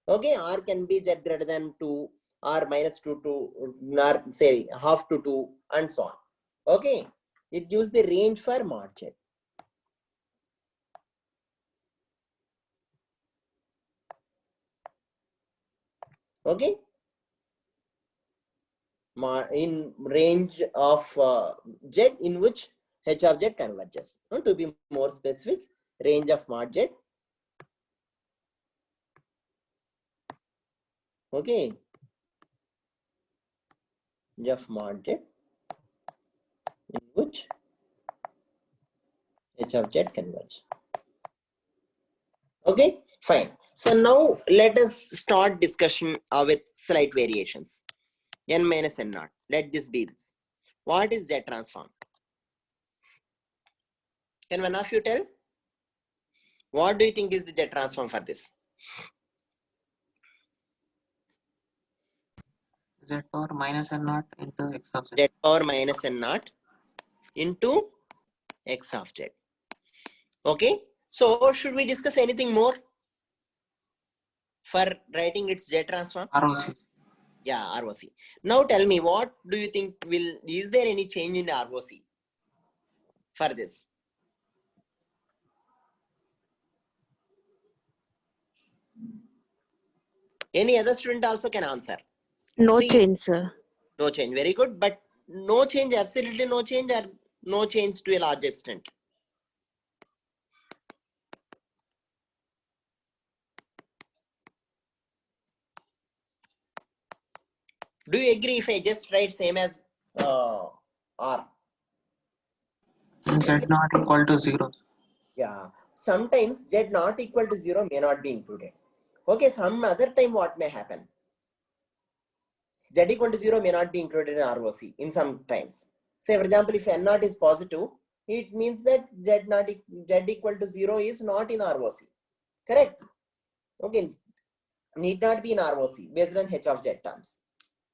Okay, R can be z greater than 2, R minus 2 to, or say, half to 2, and so on. Okay, it gives the range for mod z. Okay, in range of z in which h of z converges. To be more specific, range of mod z. Okay, range of mod z in which h of z converge. Okay, fine. So now let us start discussion with slight variations. N minus n naught. Let this be this. What is Z transform? Can one of you tell? What do you think is the Z transform for this? Z power minus n naught into x of z. Z power minus n naught into x of z. Okay. So should we discuss anything more for writing its Z transform? ROC. Yeah, ROC. Now tell me, what do you think is there any change in the ROC for this? Any other student also can answer. No See, change, sir. No change. Very good. But no change, absolutely no change, or no change to a large extent? Do you agree if I just write same as R? Z not equal to 0. Yeah. Sometimes Z not equal to 0 may not be included. Okay. Some other time what may happen? Z equal to 0 may not be included in ROC in some times. Say for example, if n naught is positive, it means that Z equal to 0 is not in ROC. Correct? Okay. Need not be in ROC based on H of Z terms.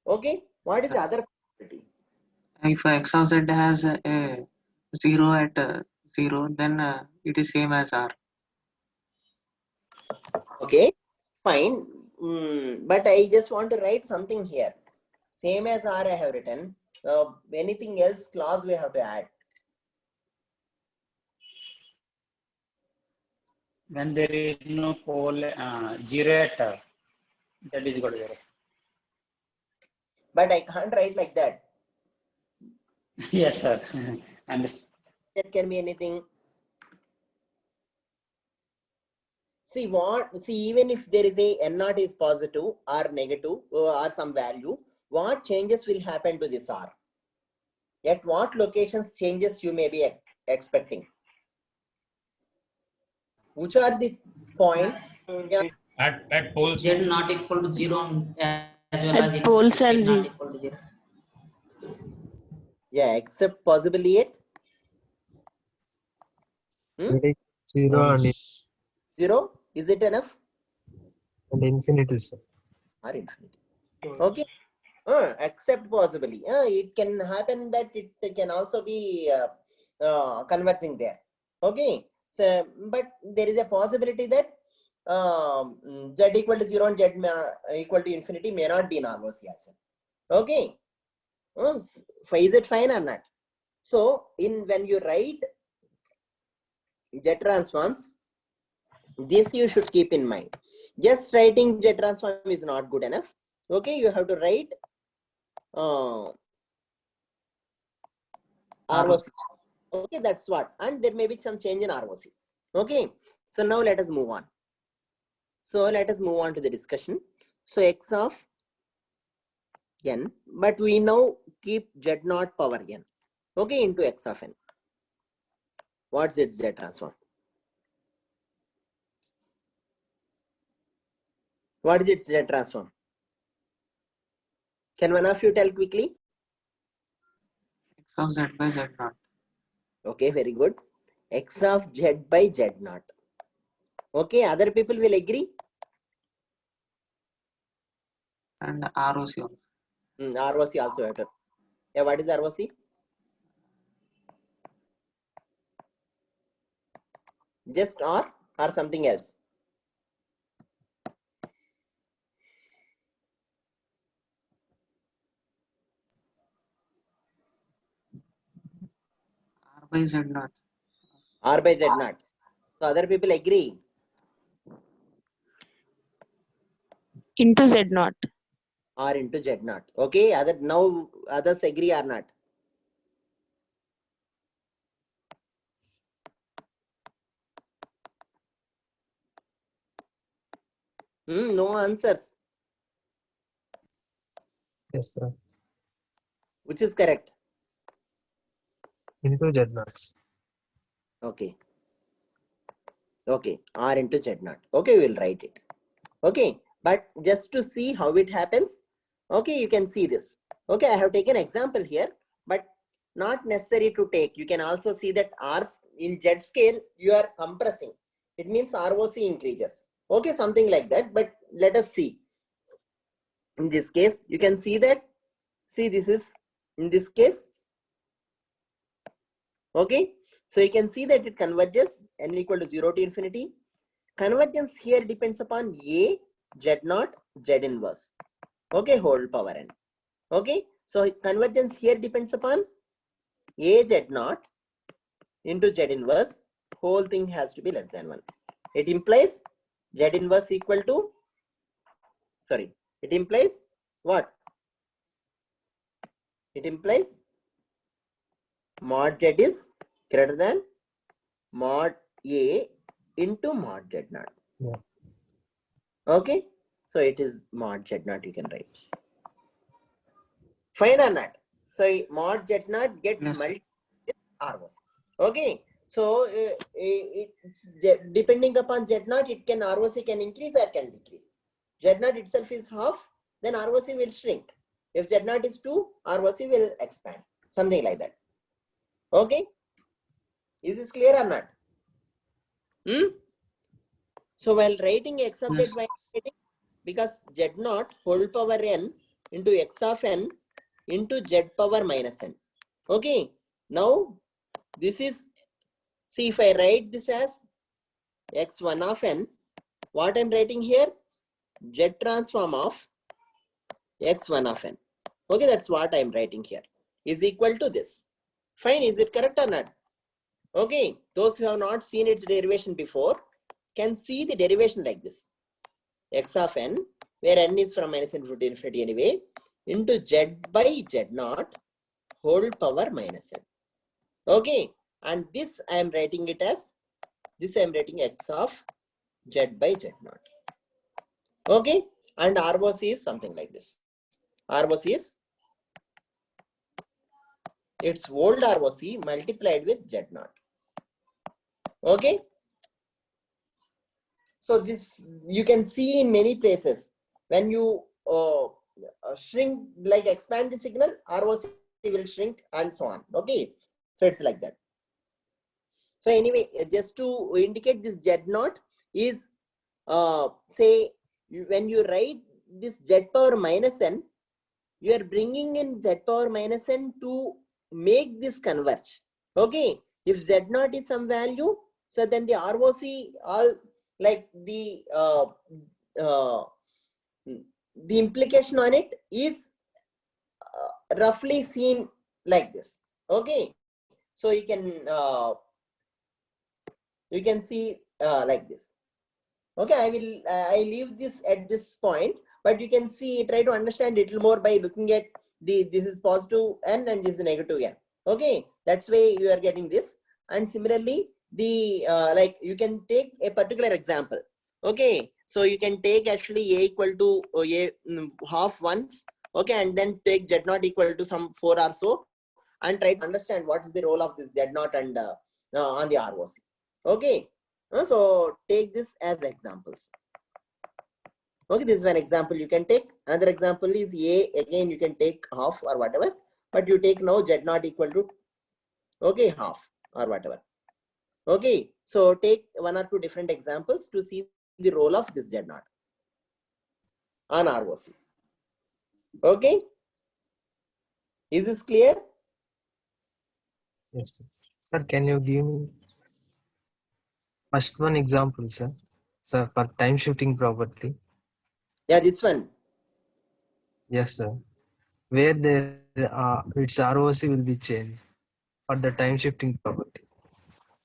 Okay. What is the other possibility? If x of z has a 0 at 0, then it is same as R. Okay. Fine. But I just want to write something here. Same as R I have written. Anything else clause we have to add. When there is no pole 0 at z is equal to 0. But I can't write like that. Yes, sir. And It can be anything. See, even if there is a n0 is positive or negative or some value, what changes will happen to this R? At what locations changes you may be expecting? Which are the points? Yeah. At poles. Z not equal to 0 as well At as poles infinity and not 0. equal to 0. Yeah, except possibly it. 0 and 0. Is it enough? infinity, sir. Or infinity? Okay. Except possibly. It can happen that it can also be converging there. Okay. So, but there is a possibility that Z equal to 0 and Z equal to infinity may not be in ROC as well. Okay. Is it fine or not? So, when you write Z transforms, this you should keep in mind. Just writing Z transform is not good enough. Okay, you have to write ROC. Okay, that's what. And there may be some change in ROC. Okay, so now let us move on. So let us move on to the discussion. So x of n, but we now keep Z0 power n. Okay, into x of n. What's its Z transform? What is its Z transform? Can one of you tell quickly? X of z by z0. Okay, very good. X of z by z0. Okay, other people will agree? And ROC also. ROC also better. Yeah, what is ROC? Just or something else? R by z0. R by z0. So other people agree? Into Z0. R into z0. Okay, now others agree or not? No answers. Yes, sir. Which is correct? Into Z0. Okay. Okay, R into z0. Okay, we will write it. Okay, but just to see how it happens, okay, you can see this. Okay, I have taken example here, but not necessary to take. You can also see that R in Z scale, you are compressing. It means ROC increases. Okay, something like that, but let us see. In this case, you can see that, see this is, in this case, okay. So you can see that it converges n equal to 0 to infinity. Convergence here depends upon A, Z0, Z inverse. Okay, whole power n. Okay, so convergence here depends upon A Z0 into Z inverse. Whole thing has to be less than 1. It implies Z inverse equal to, sorry, it implies what? It implies mod Z is greater than mod A into mod Z0. Yeah. Okay, so it is mod Z0 you can write. Fine or not? So mod Z0 gets Yes, sir. multiplied with ROC. Okay, so depending upon Z0, it can ROC can increase or can decrease. Z0 itself is half, then ROC will shrink. If Z0 is 2, ROC will expand. Something like that. Okay. Is this clear or not? So while writing x of z, Yes. why writing? Because z naught whole power n into x of n into z power minus n. Okay. Now this is, see, if I write this as x1 of n, what I'm writing here, z transform of x1 of n. Okay, that's what I'm writing here, is equal to this. Fine, is it correct or not? Okay, those who have not seen its derivation before can see the derivation like this. X of n, where n is from minus infinity to infinity anyway, into z by z naught whole power minus n. Okay, and this I am writing it as, this I am writing x of z by z naught. Okay, and ROC is something like this. ROC is its old ROC multiplied with z naught. Okay, so this you can see in many places when you shrink, like expand the signal, ROC will shrink and so on. Okay, so it's like that. So anyway, just to indicate this z naught is, say when you write this z power minus n, you are bringing in z power minus n to make this converge. Okay, if z naught is some value, so then the ROC, all like the implication on it is roughly seen like this. Okay, so you can see like this. Okay, I leave this at this point, but you can see, try to understand little more by looking at this is positive n and this is negative n. Okay, that's why you are getting this. And similarly, the like you can take a particular example. Okay, so you can take actually a equal to a half once. Okay, and then take z naught equal to some 4 or so, and try to understand what is the role of this z naught and on the ROC. Okay, so take this as examples. Okay, this is one example you can take. Another example is a, again you can take half or whatever, but you take now z naught equal to, okay, half or whatever. Okay, so take 1 or 2 different examples to see the role of this z naught on ROC. Okay, is this clear? Yes, sir. Sir, can you give me first one example, sir? Sir, for time shifting property. Yeah, this one. Yes, sir. Where there its ROC will be changed for the time shifting property.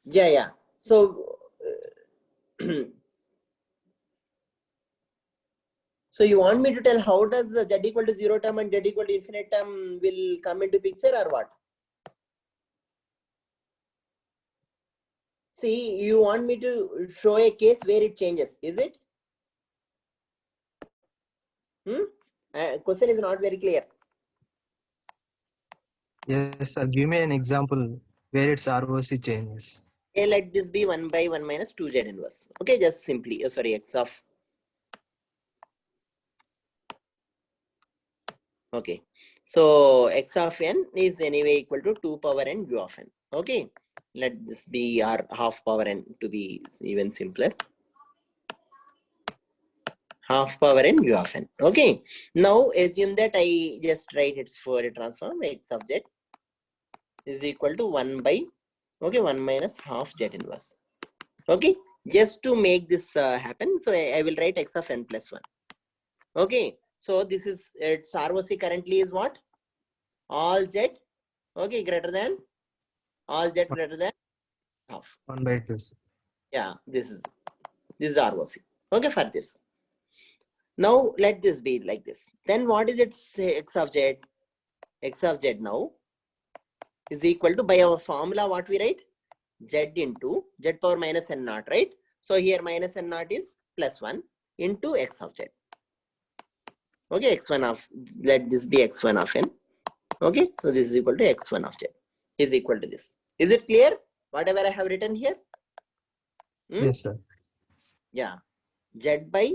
Yeah. So so you want me to tell how does the z equal to 0 term and z equal to infinite term will come into picture or what? See, you want me to show a case where it changes, is it? Question is not very clear. Yes, sir. Give me an example where its ROC changes. Okay, let this be 1 by 1 minus 2z inverse. Okay, just simply, sorry, x of. Okay, so x of n is anyway equal to 2 power n u of n. Okay, let this be our half power n to be even simpler. Half power n u of n. Okay, now assume that I just write its Fourier transform x of z is equal to 1 by, okay, 1 minus half z inverse. Okay, just to make this happen, so I will write x of n plus 1. Okay, so this is its ROC currently is what? All z, okay, greater than, all z greater than half. 1 by 2. Sir. Yeah, this is ROC. Okay, for this. Now let this be like this. Then what is its x of z? X of z now is equal to, by our formula what we write? Z into z power minus n naught, right? So here minus n naught is plus 1 into x of z. Okay, x1 of, let this be x1 of n. Okay, so this is equal to x1 of z is equal to this. Is it clear? Whatever I have written here? Yes, sir. Yeah, z by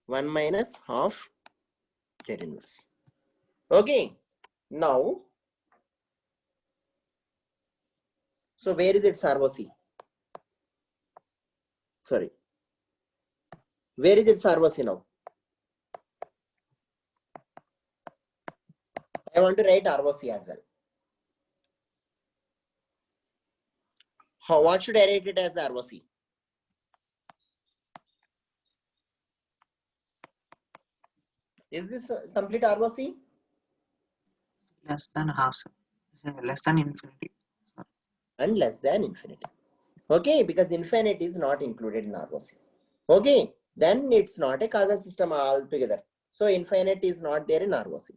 1 minus half z inverse. Okay, now So where is its ROC? Sorry. Where is its ROC now? I want to write ROC as well. What should I write it as the ROC? Is this a complete ROC? Less than half, sir. Less than infinity. And less than infinity. Okay, because infinite is not included in ROC. Okay, then it's not a causal system altogether. So infinite is not there in ROC.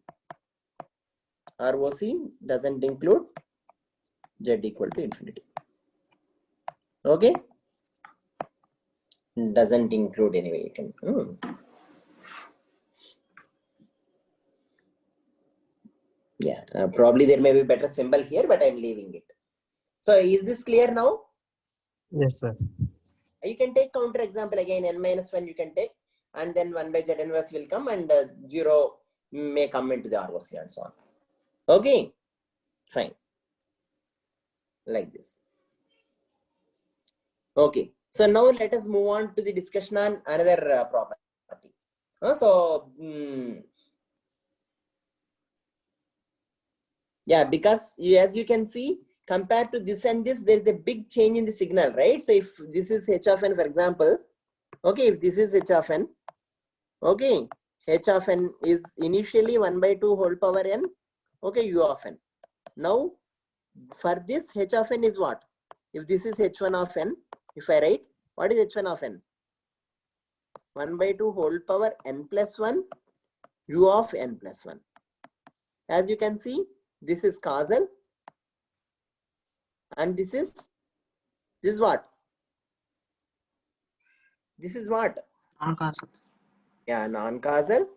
ROC doesn't include Z equal to infinity. Okay, doesn't include anyway. You can. Yeah, probably there may be better symbol here, but I'm leaving it. So is this clear now? Yes, sir. You can take counter example again, n-1 you can take, and then 1 by Z inverse will come, and 0 may come into the ROC and so on. Okay, fine. Like this. Okay, so now let us move on to the discussion on another property. Yeah, because as you can see, compared to this and this, there is a big change in the signal, right? So if this is h of n, for example, okay, if this is h of n, okay, h of n is initially 1 by 2 whole power n, okay, u of n. Now, for this h of n is what? If this is h1 of n, if I write, what is h1 of n? 1 by 2 whole power n plus 1, u of n plus 1. As you can see, this is causal, and this is what? This is what? Non-causal. Yeah, non-causal.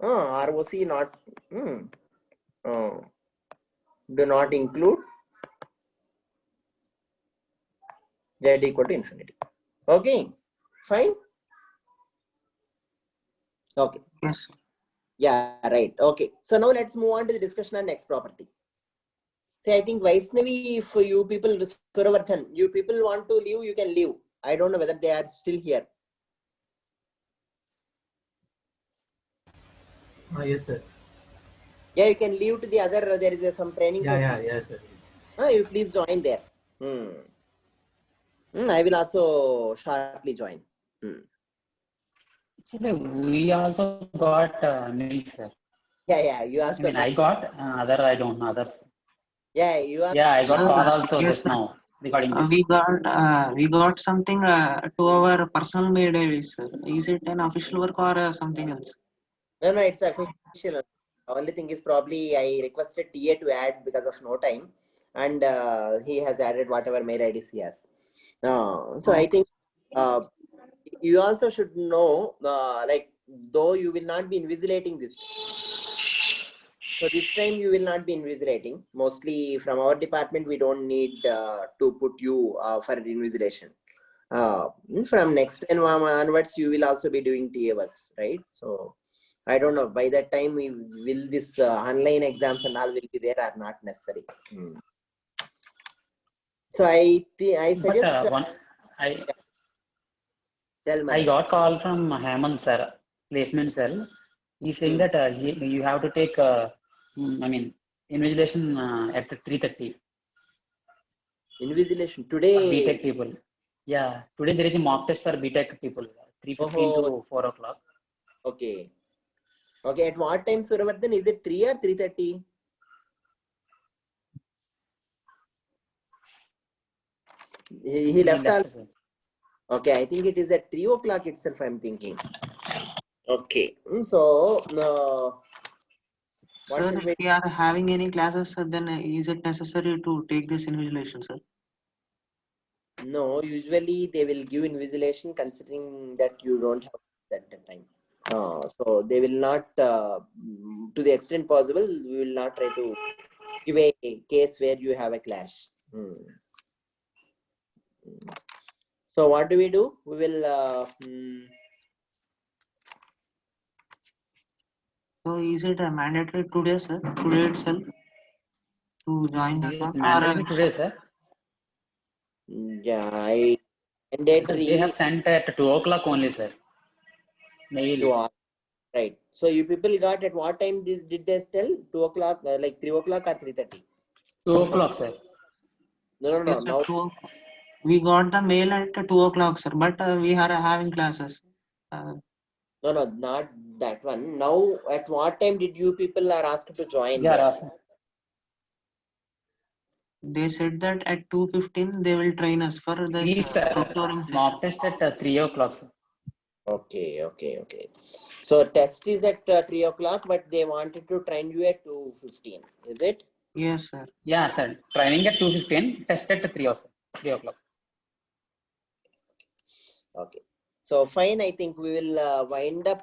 ROC not. Do not include Z equal to infinity. Okay, fine. Okay. Yes. Yeah, right. Okay. So now let's move on to the discussion on next property. See, I think Vaishnavi, if you people, Suravardhan, you people want to leave, you can leave. I don't know whether they are still here. Yes, sir. Yeah, you can leave to the other. There is some training. Yes, sir. You please join there. I will also shortly join. Actually, we also got mail, sir. Yeah, you also. I mean, I got other. I don't know others. Yeah, you are. Yeah, I got Sir, call also yes, just sir. now regarding this. We got something to our personal mail ID, sir. Is it an official work or something else? No, it's official. Only thing is probably I requested TA to add because of no time, and he has added whatever mail IDs he has. So I think you also should know, like, though you will not be invigilating this. So this time you will not be invigilating. Mostly from our department, we don't need to put you for invigilation. From next time onwards, you will also be doing TA works, right? So I don't know, by that time will this online exams and all will be there or not necessary. So I suggest I got call from Hemant sir, placement cell. He's saying that you have to take invigilation at 3:30. Invigilation today. BTech people. Yeah, today there is a mock test for BTech people. 3:15 to 4 o'clock. Okay. Okay, at what time, Suravardhan? Is it 3 or 3:30? He left us. Okay, I think it is at 3 o'clock itself, I'm thinking. Okay, so sir, if we are having any classes, then is it necessary to take this invigilation, sir? No, usually they will give invigilation considering that you don't have that time. So they will not, to the extent possible, we will not try to give a case where you have a clash. So what do? We will. So is it mandatory today, sir? Today itself to join that one? Mandatory today, sir. Yeah, I Sir, mandatory they have sent at 2 o'clock only, sir. Mail. to all. Right. So you people got at what time did they tell? 2 o'clock, like 3 o'clock or 3:30? 2 o'clock, sir. No. Yes, sir. Now, We got the mail at 2 o'clock, sir, but we are having classes. no, not that one. Now, at what time did you people are asked to join Yeah, there? Rasa. They said that at 2:15 they will train us for this Please, procuring session. mock test at 3 o'clock, sir. Okay. So test is at 3 o'clock, but they wanted to train you at 2:15. Is it? Yes, sir. Yeah, sir. Training at 2:15, test at 3 o'clock. 3 o'clock. Okay. So fine. I think we will wind up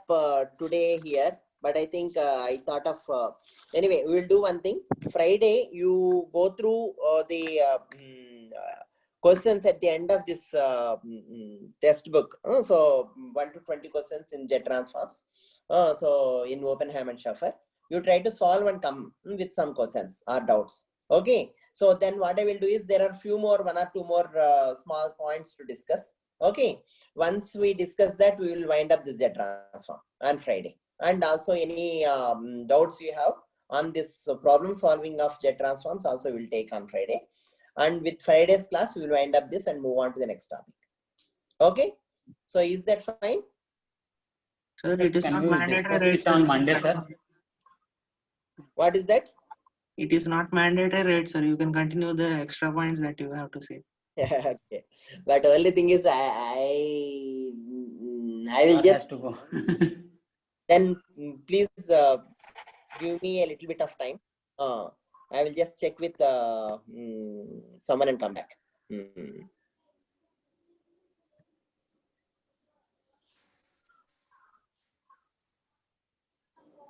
today here. But I think I thought of anyway. We will do one thing. Friday, you go through the questions at the end of this test book. So 1 to 20 questions in jet transforms. So in Oppenheim and Schaffer, you try to solve and come with some questions or doubts. Okay. So then what I will do is there are few more, 1 or 2 more small points to discuss. Okay. Once we discuss that, we will wind up this jet transform on Friday. And also any doubts you have on this problem solving of jet transforms also will take on Friday. And with Friday's class, we will wind up this and move on to the next topic. Okay. So is that fine? Sir, it is Can not we mandatory. discuss it on Monday, sir? What is that? It is not mandatory, right, sir? You can continue the extra points that you have to say. Okay. But only thing is I will just to go. then please give me a little bit of time. I will just check with someone and come back.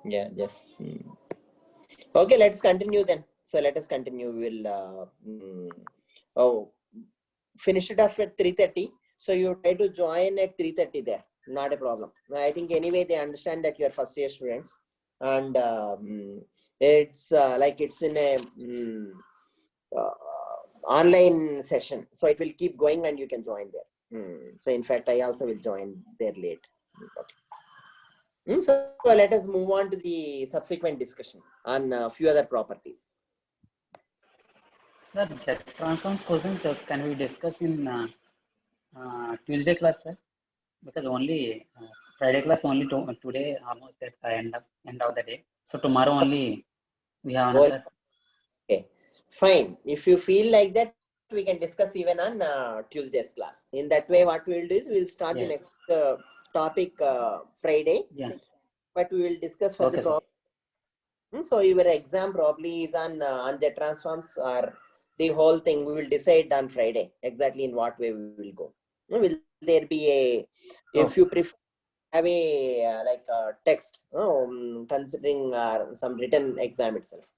Yeah, just okay. Let's continue then. So let us continue. We will finish it off at 3:30. So you try to join at 3:30 there. Not a problem. I think anyway they understand that you are first year students, and it's like it's in a online session, so it will keep going and you can join there. So in fact, I also will join there late. Okay. So let us move on to the subsequent discussion on a few other properties. Sir, jet transforms questions can we discuss in Tuesday class, sir? Because only Friday class only today almost at the end of the day. So tomorrow only we have another. Okay, fine. If you feel like that, we can discuss even on Tuesday's class. In that way, what we will do is we will start the next topic Friday. Yeah. But we will discuss for the problem. So your exam probably is on jet transforms or the whole thing. We will decide on Friday exactly in what way we will go. Will there be a if you prefer have a like a text considering some written exam itself?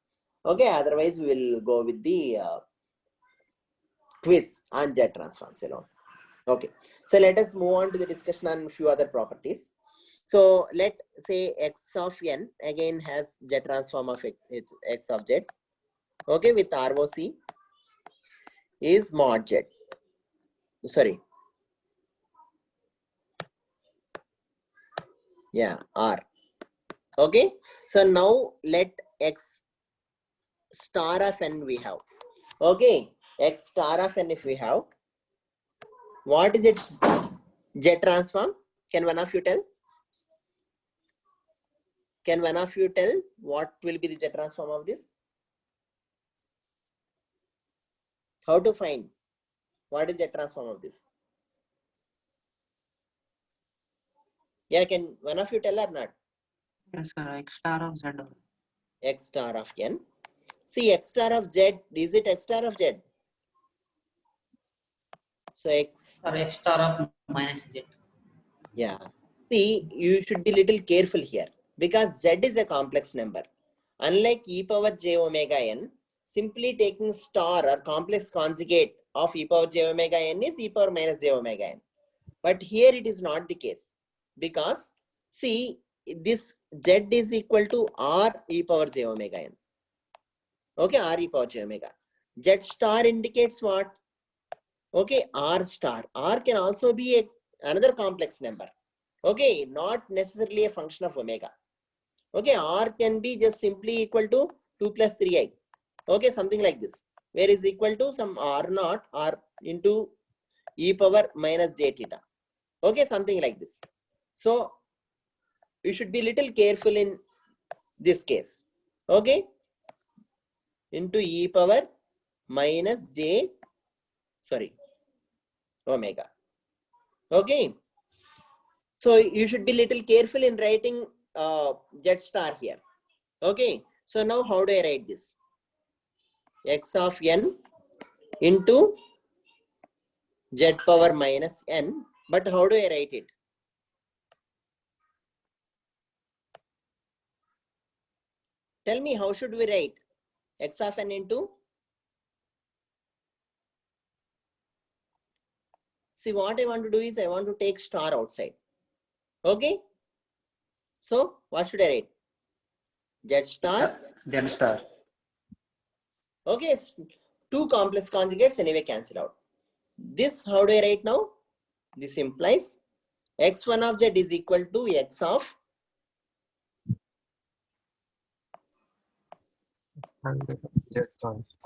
Okay, otherwise we will go with the quiz on jet transforms alone. Okay, so let us move on to the discussion on a few other properties. So let's say x of n again has jet transform of x of z. Okay, with ROC is mod z. Sorry. Yeah, R. Okay, so now let x star of n we have. Okay, x star of n if we have, what is its jet transform? Can one of you tell? Can one of you tell what will be the jet transform of this? How to find? What is jet transform of this? Yeah, can one of you tell or not? Yes, sir. X star of z. X star of n. See, x star of z, is it x star of z? So x. Or x star of minus z. Yeah. See, you should be little careful here because z is a complex number. Unlike e power j omega n, simply taking star or complex conjugate of e power j omega n is e power minus j omega n. But here it is not the case because see, this z is equal to r e power j omega n. Okay, r e power j omega. Z star indicates what? Okay, R star. R can also be another complex number. Okay, not necessarily a function of omega. Okay, R can be just simply equal to 2 plus 3i. Okay, something like this, where is equal to some R naught R into e power minus j theta. Okay, something like this. So you should be little careful in this case. Okay, into e power minus j, sorry, omega. Okay, so you should be little careful in writing z star here. Okay, so now how do I write this? X of n into z power minus n, but how do I write it? Tell me, how should we write x of n into? See, what I want to do is I want to take star outside. Okay, so what should I write? Z star. Z star. Okay, two complex conjugates anyway cancel out. This, how do I write now? This implies x1 of z is equal to x of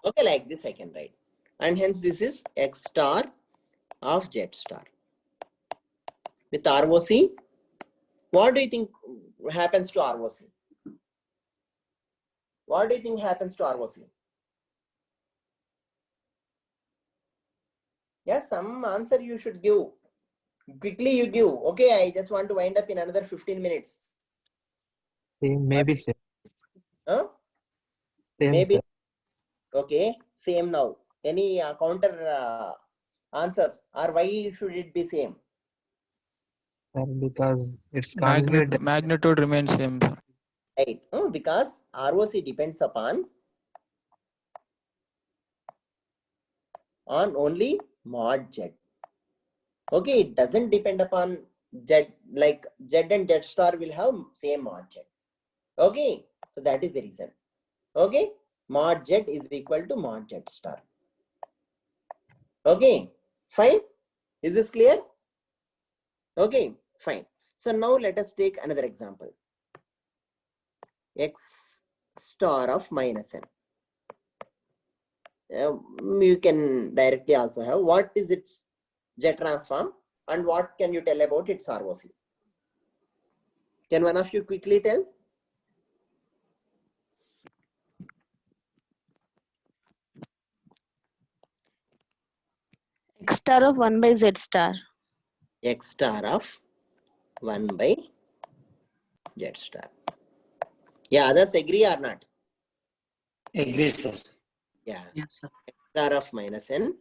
okay, like this I can write, and hence this is x star of z star. With ROC, what do you think happens to ROC? What do you think happens to ROC? Yes, some answer you should give. Quickly you give. Okay, I just want to wind up in another 15 minutes. Same, maybe same. Huh? Same, Maybe. sir. Okay, same now. Any counter answers, or why should it be same? Sir, because it's conjugate. Magnitude remains same, sir. Right. Because ROC depends upon only mod z. Okay, it doesn't depend upon z, like z and z star will have same mod z. Okay, so that is the reason. Okay, mod z is equal to mod z star. Okay, fine. Is this clear? Okay, fine. So now let us take another example. X star of minus n. You can directly also have what is its Z transform and what can you tell about its ROC? Can one of you quickly tell? X star of 1 by Z star. X star of 1 by Z star. Yeah, others agree or not? Agree, sir. Yeah. Yes, sir. X star of minus n.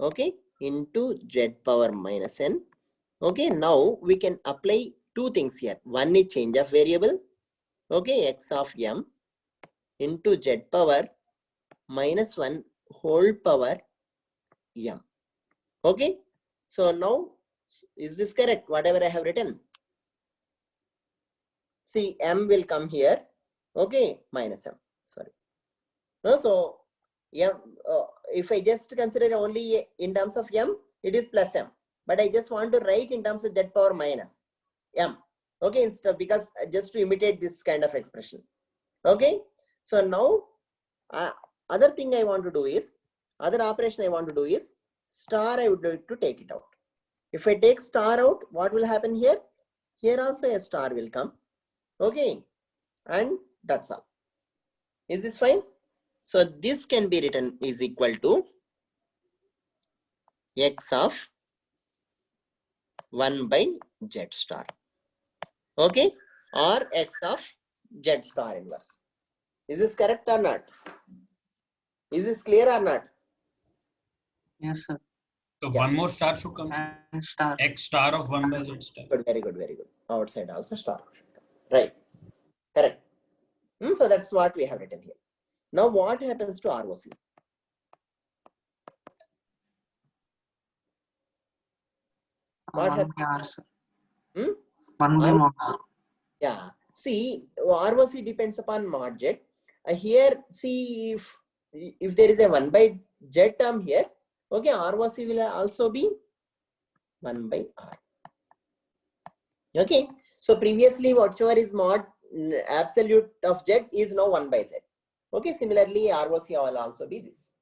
Okay. Into Z power minus n. Okay. Now we can apply two things here. One is change of variable. Okay. X of m into Z power minus 1 whole power m. Okay. So now, is this correct? Whatever I have written. See, m will come here. Okay. Minus m. Sorry. No, so yeah, if I just consider only in terms of m, it is plus m. But I just want to write in terms of z power minus m. Okay, instead, because just to imitate this kind of expression. Okay, so now other thing I want to do is, other operation I want to do is star. I would like to take it out. If I take star out, what will happen here? Here also a star will come. Okay, and that's all. Is this fine? So this can be written is equal to x of 1 by z star. Okay, or x of z star inverse. Is this correct or not? Is this clear or not? Yes, sir. So Yeah. one more star should come. And star. X star of 1 by Z star. Good, very good, very good. Outside also star. Right. Correct. So that's what we have written here. Now what happens to ROC? What 1 happens? by R, sir. 1 by mod R. Yeah. See, ROC depends upon mod z. Here, see if there is a 1 by z term here, Okay, ROC will also be 1 by R. Okay, so previously whatever is mod absolute of Z is now 1 by Z. Okay, similarly ROC will also be this.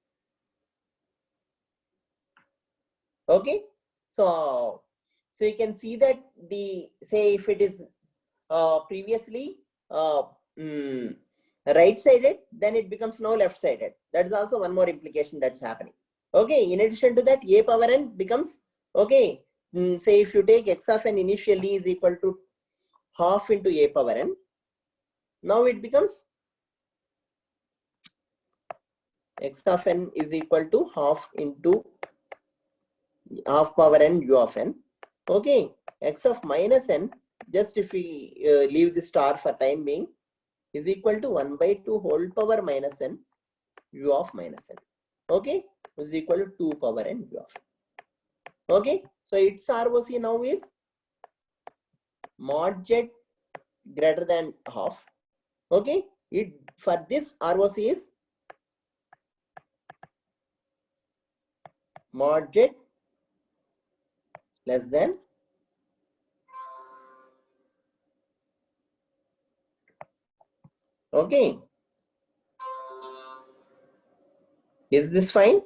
Okay, so you can see that the, say if it is previously right sided, then it becomes now left sided. That is also one more implication that's happening. Okay, in addition to that, a power n becomes, okay, say if you take x of n initially is equal to half into a power n, now it becomes x of n is equal to half into half power n u of n. Okay, x of minus n, just if we leave the star for time being, is equal to 1 by 2 whole power minus n u of minus n. Okay, is equal to 2 power n u of n. Okay, so its ROC now is mod Z greater than half. Okay, it for this ROC is mod Z less than okay. Is this fine?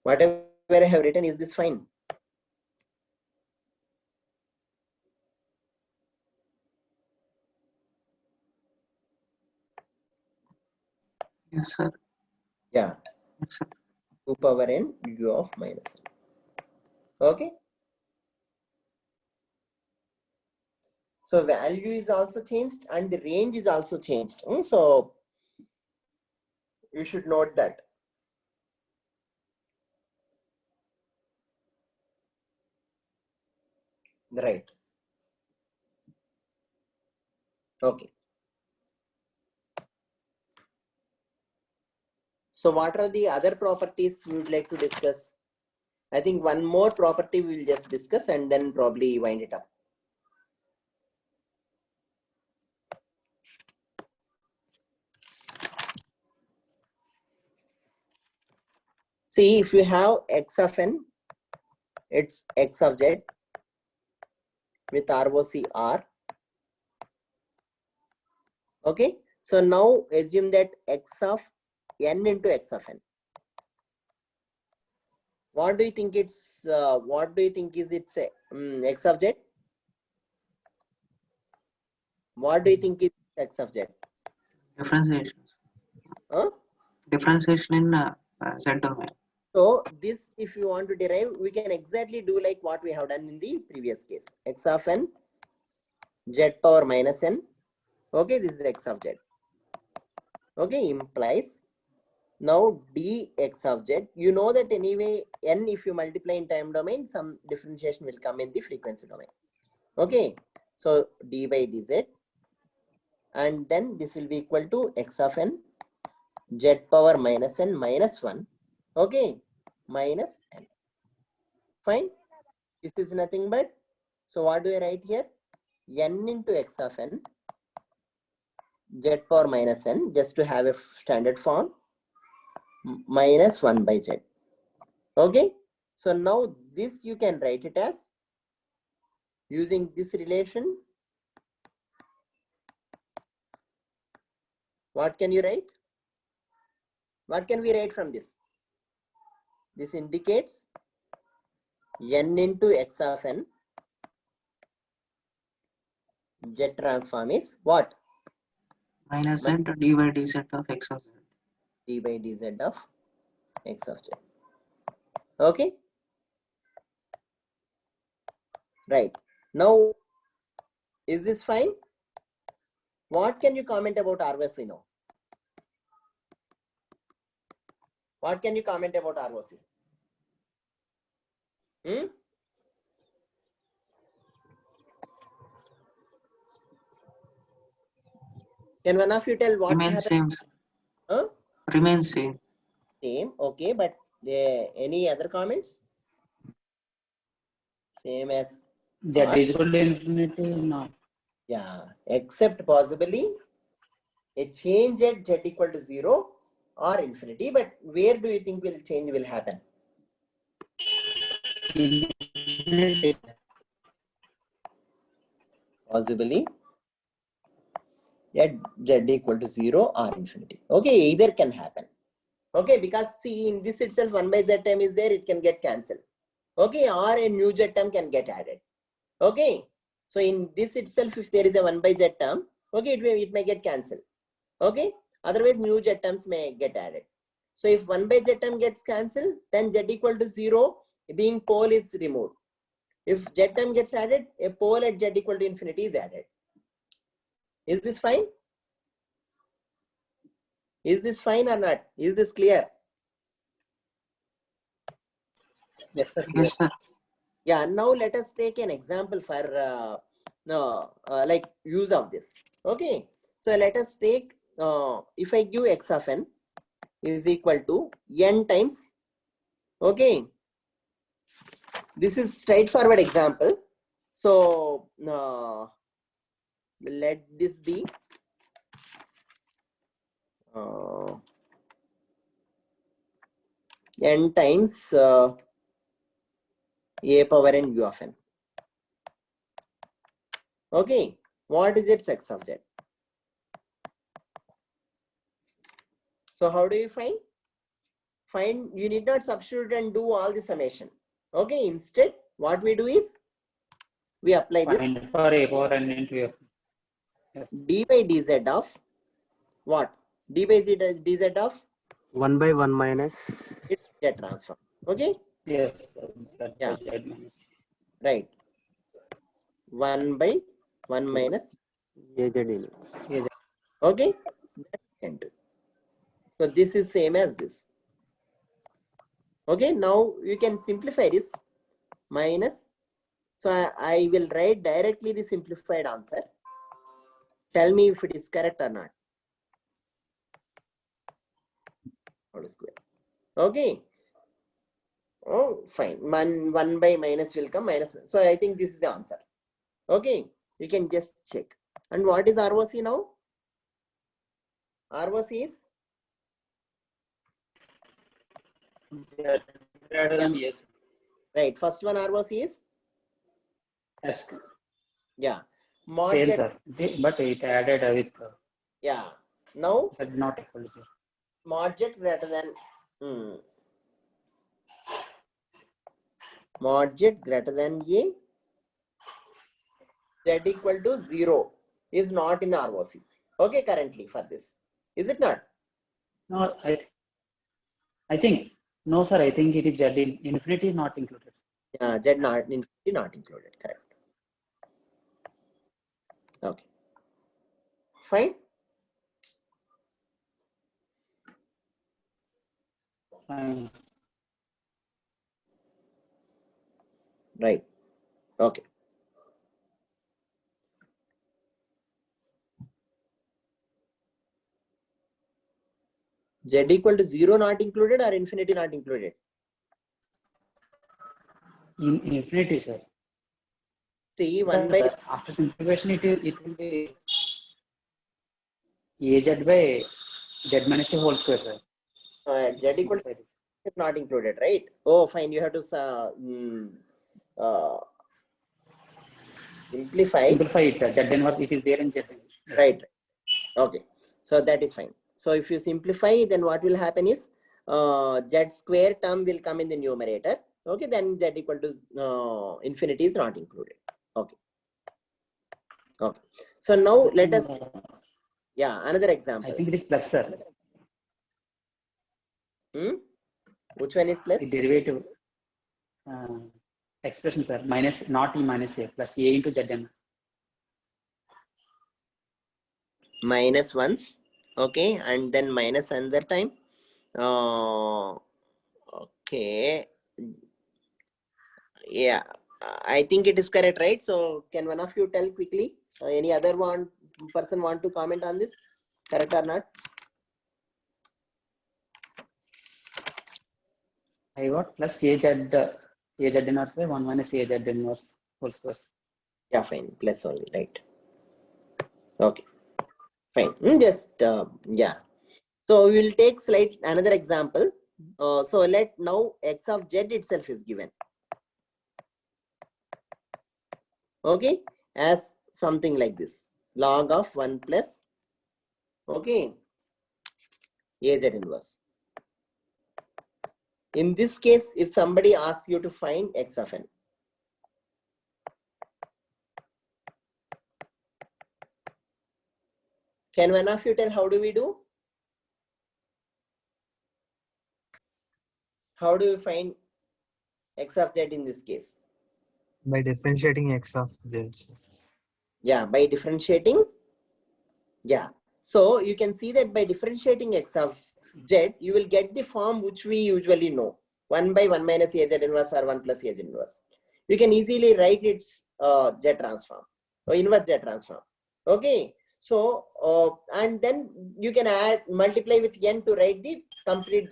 Whatever I have written, is this fine? Yes, sir. Yeah. Yes, sir. 2 power n u of minus n. Okay. So value is also changed and the range is also changed. So you should note that. Right. Okay. So what are the other properties we would like to discuss? I think one more property we will just discuss and then probably wind it up. See, if you have x of n, it's x of z with ROC R. Okay, so now assume that x of n into x of n. What do you think it's? What do you think is its x of z? What do you think is x of z? Differentiation. Huh? Differentiation in Z domain. So this, if you want to derive, we can exactly do like what we have done in the previous case. X of n, z power minus n. Okay, this is x of z. Okay, implies now dx of z. You know that anyway, n if you multiply in time domain, some differentiation will come in the frequency domain. Okay, so d by dz, and then this will be equal to x of n, z power minus n minus 1. Okay, minus n. Fine. This is nothing but, so what do I write here? N into x of n, z power minus n, just to have a standard form, minus 1 by z. Okay, so now this you can write it as, using this relation, what can you write? What can we write from this? This indicates n into x of n, z transform is what? Minus z d by dz of x of z. D by dz of x of z. Okay. Right. Now, is this fine? What can you comment about ROC now? What can you comment about ROC? Can one of you tell what Remains happened? same, sir. Huh? Remains same. Same. Okay, but any other comments? Same as Z is equal to infinity, no. Yeah, except possibly a change at z equal to 0 or infinity. But where do you think change will happen? Infinity. Possibly at z equal to 0 or infinity. Okay, either can happen. Okay, because see, in this itself 1 by z term is there, it can get cancelled. Okay, or a new z term can get added. Okay, so in this itself, if there is a 1 by z term, okay, it may get cancelled. Okay, otherwise new z terms may get added. So if 1 by z term gets cancelled, then z equal to 0 being pole is removed. If z term gets added, a pole at z equal to infinity is added. Is this fine? Is this fine or not? Is this clear? Yes, sir. Yes, sir. Yeah, now let us take an example for like use of this. Okay, so let us take if I give x of n is equal to n times. Okay, this is straightforward example. So let this be n times a power n u of n. Okay, what is its x of z? So how do you find? You need not substitute and do all the summation. Okay, instead what we do is we apply this Find for a power n into f. Yes. d by dz of what? D by dz of 1 by 1 minus its z transform. Okay, Yes. That Yeah. z minus. right. 1 by 1 minus. AZ units. AZ. Okay, so this is same as this. Okay, now you can simplify this minus. So I will write directly the simplified answer. Tell me if it is correct or not. Whole square. Okay. Oh, fine. 1 by minus will come minus 1. So I think this is the answer. Okay, you can just check. And what is ROC now? ROC is Greater than yes. right. First one ROC is Yes. yeah. Mod Same, z, sir. But it added with yeah. Now z not equal to 0. mod z greater than mod z greater than a z equal to 0 is not in ROC. Okay, currently for this. Is it not? No, I think no, sir. I think it is z in infinity not included. Yeah, z not infinity not included. Correct. Okay. Fine. Fine. Right. Okay. Z equal to 0 not included or infinity not included? In infinity, sir. See, 1 by After simplification, it will be az by z minus a whole square, sir. z equal to is not included, right? Oh, fine. You have to simplify. Simplify it. Z inverse, it is there in z inverse. Right. Okay. So that is fine. So if you simplify, then what will happen is z square term will come in the numerator. Okay. Then z equal to infinity is not included. Okay. Okay. So now let us. Yeah, another example. I think it is plus, sir. Which one is plus? The derivative expression, sir. Minus not e minus a plus a into z inverse. Minus once. Okay, and then minus another time. Okay. Yeah, I think it is correct, right? So can one of you tell quickly? Any other person want to comment on this? Correct or not? I got plus az inverse by 1 minus az inverse whole square. Yeah, fine. Plus only, right? Okay, fine. Just yeah. So we will take another example. So let now x of z itself is given. Okay, as something like this, log of 1 plus, okay, az inverse. In this case, if somebody asks you to find x of n, can one of you tell how do we do? How do you find x of z in this case? By differentiating x of z. Yeah, by differentiating. Yeah. So you can see that by differentiating x of z, you will get the form which we usually know. 1 by 1 minus az inverse or 1 plus az inverse. You can easily write its z transform or inverse z transform. Okay. So, and then you can multiply with n to write the complete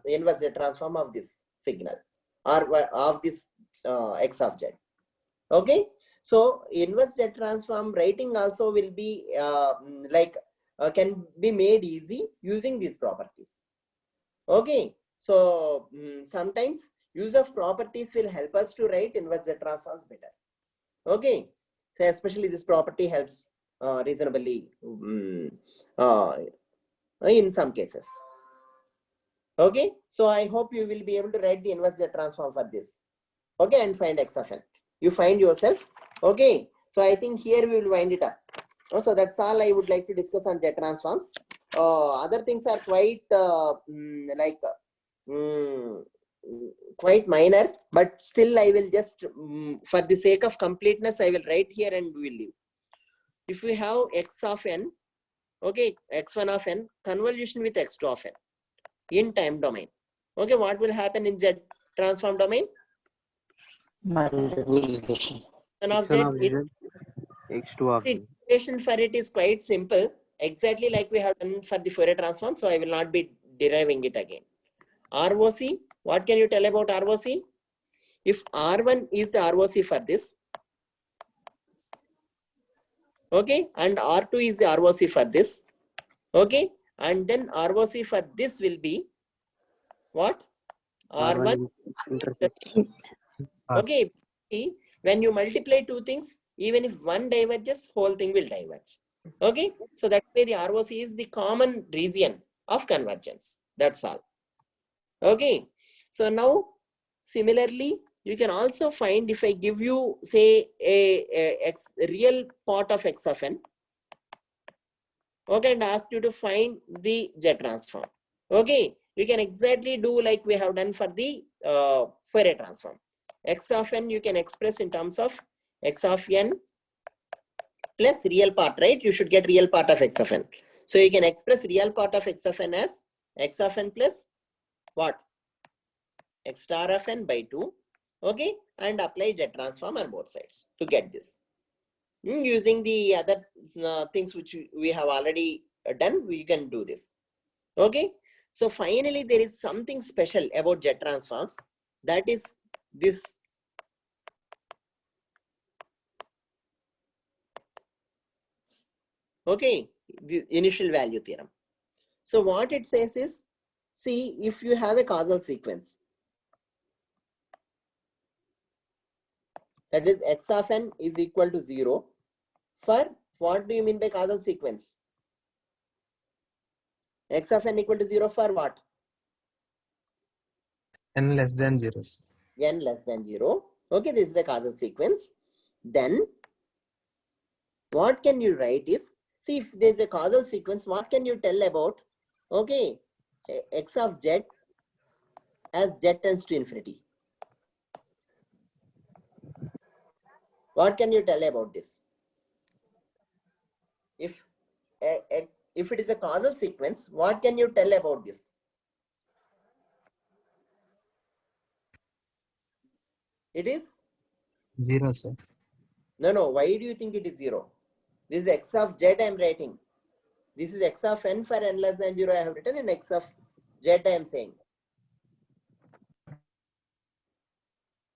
inverse z transform of this signal or of this x of z. Okay. So inverse z transform writing also will be can be made easy using these properties. Okay. So sometimes use of properties will help us to write inverse z transforms better. Okay. So especially this property helps reasonably in some cases. Okay. So I hope you will be able to write the inverse z transform for this. Okay, and find x of n. You find yourself. Okay, so I think here we will wind it up. So that's all I would like to discuss on z transforms. Other things are quite quite minor, but still I will just for the sake of completeness I will write here and we will leave. If we have x of n, okay, x1 of n, convolution with x2 of n in time domain. Okay, what will happen in z transform domain? Multiplication. Of z, x2 of n. integration for it is quite simple, exactly like we have done for the Fourier transform, so I will not be deriving it again. ROC, what can you tell about ROC? If R1 is the ROC for this, okay, and R2 is the ROC for this, okay, and then ROC for this will be what? R1 okay. When you multiply two things, even if one diverges, whole thing will diverge. Okay, so that way the ROC is the common region of convergence. That's all. Okay, so now similarly you can also find, if I give you say a real part of x of n, okay, and ask you to find the z transform. Okay, you can exactly do like we have done for the Fourier transform. X of n you can express in terms of x of n plus real part, right? You should get real part of x of n. So you can express real part of x of n as x of n plus what? X star of n by 2. Okay, and apply z transform on both sides to get this. Using the other things which we have already done, we can do this. Okay, so finally there is something special about z transforms, that is this okay, the initial value theorem. So what it says is, see, if you have a causal sequence, that is x of n is equal to 0 for, what do you mean by causal sequence? X of n equal to 0 for what? N less than 0. N less than 0. Okay, this is the causal sequence. Then what can you write is, see, if there is a causal sequence, what can you tell about, okay, x of z as z tends to infinity? What can you tell about this? If it is a causal sequence, what can you tell about this? It is 0, sir. No. Why do you think it is 0? This is x of z I am writing. This is x of n for n less than 0 I have written, and x of z I am saying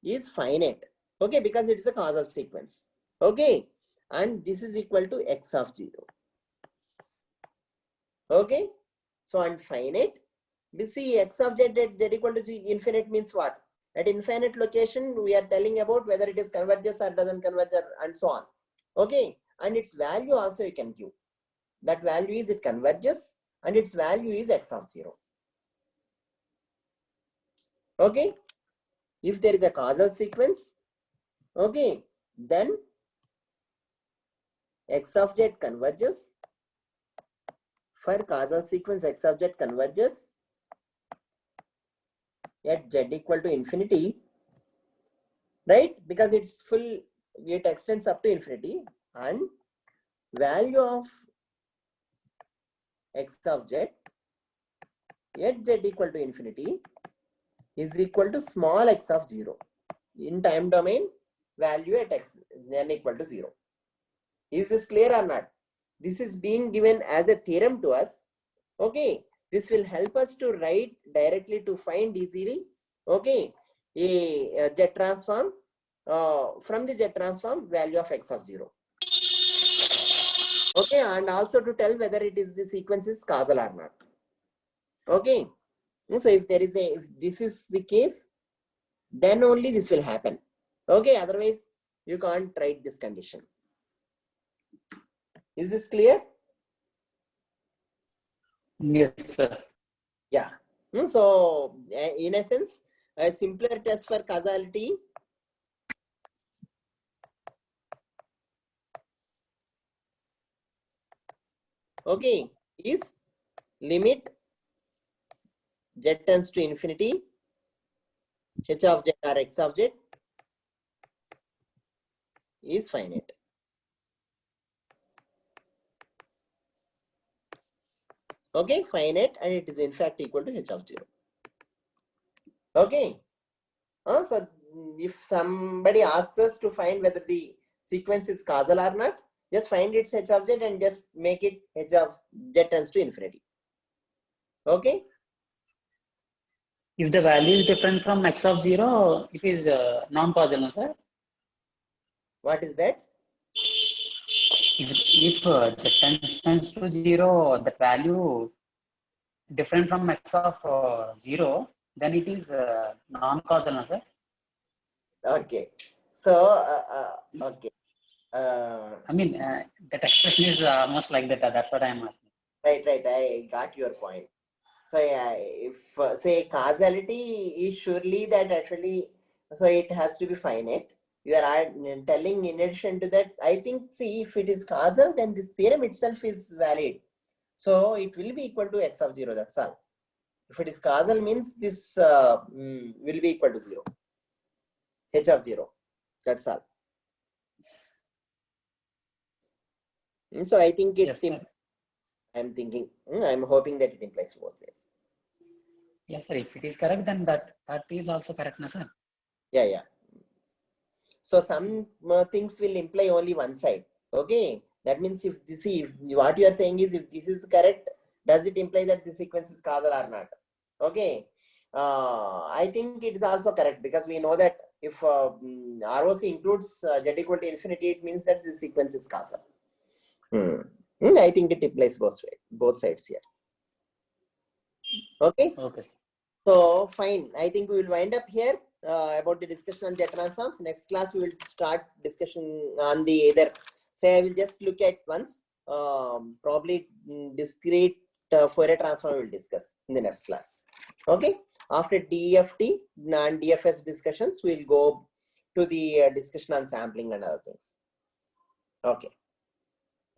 is finite. Okay, because it is a causal sequence. Okay, and this is equal to x of 0. Okay. So and finite. We see x of z at z equal to infinite means what? At infinite location, we are telling about whether it is converges or doesn't converge and so on. Okay. And its value also you can give. That value is it converges and its value is x of 0. Okay. If there is a causal sequence, okay, then x of z converges. For causal sequence, x of z converges at z equal to infinity, right? Because it's full, it extends up to infinity, and value of x of z at z equal to infinity is equal to small x of 0. In time domain, value at x n equal to 0. Is this clear or not? This is being given as a theorem to us. Okay, this will help us to write directly to find easily. Okay, a Z transform from the Z transform value of x of 0. Okay, and also to tell whether it is the sequence is causal or not. Okay, so if there is a, if this is the case, then only this will happen. Okay, otherwise you can't write this condition. Is this clear? Yes, sir. Yeah. So in essence, a simpler test for causality okay is limit z tends to infinity, h of z or x of z is finite. Okay, finite, and it is in fact equal to h of 0. Okay. So if somebody asks us to find whether the sequence is causal or not, just find its h of z and just make it h of z tends to infinity. Okay. If the value is different from x of 0, it is non-causal, no, sir? What is that? If z tends to 0, the value different from x of 0, then it is non-causal, no, sir? Okay. So okay. I mean, that expression is almost like that. That's what I am asking. Right. I got your point. So yeah, if say causality is surely that actually, so it has to be finite. You are telling in addition to that, I think, see, if it is causal, then this theorem itself is valid. So it will be equal to x of 0, that's all. If it is causal means this will be equal to 0. H of 0, that's all. So I think it's, yes, I'm thinking, I'm hoping that it implies both ways. Yes, sir. If it is correct, then that is also correct, no, sir? Yeah. So some things will imply only one side. Okay. That means if this, if what you are saying is, if this is correct, does it imply that the sequence is causal or not? Okay. I think it is also correct, because we know that if ROC includes z equal to infinity, it means that the sequence is causal. I think it implies both sides here. Okay. Okay. So fine. I think we will wind up here about the discussion on Z transforms. Next class we will start discussion on the either. Say I will just look at once. Probably discrete Fourier transform we will discuss in the next class. Okay. After DFT and DFS discussions, we will go to the discussion on sampling and other things. Okay.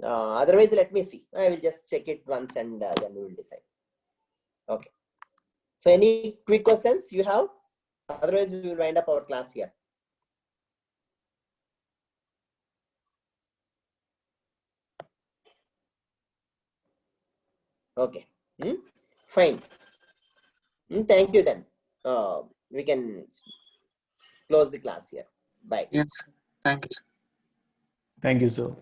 Otherwise, let me see. I will just check it once and then we will decide. Okay. So any quick questions you have? Otherwise, we will wind up our class here. Okay. Fine. Thank you then. We can close the class here. Bye. Yes. Thank you, sir. Thank you, sir.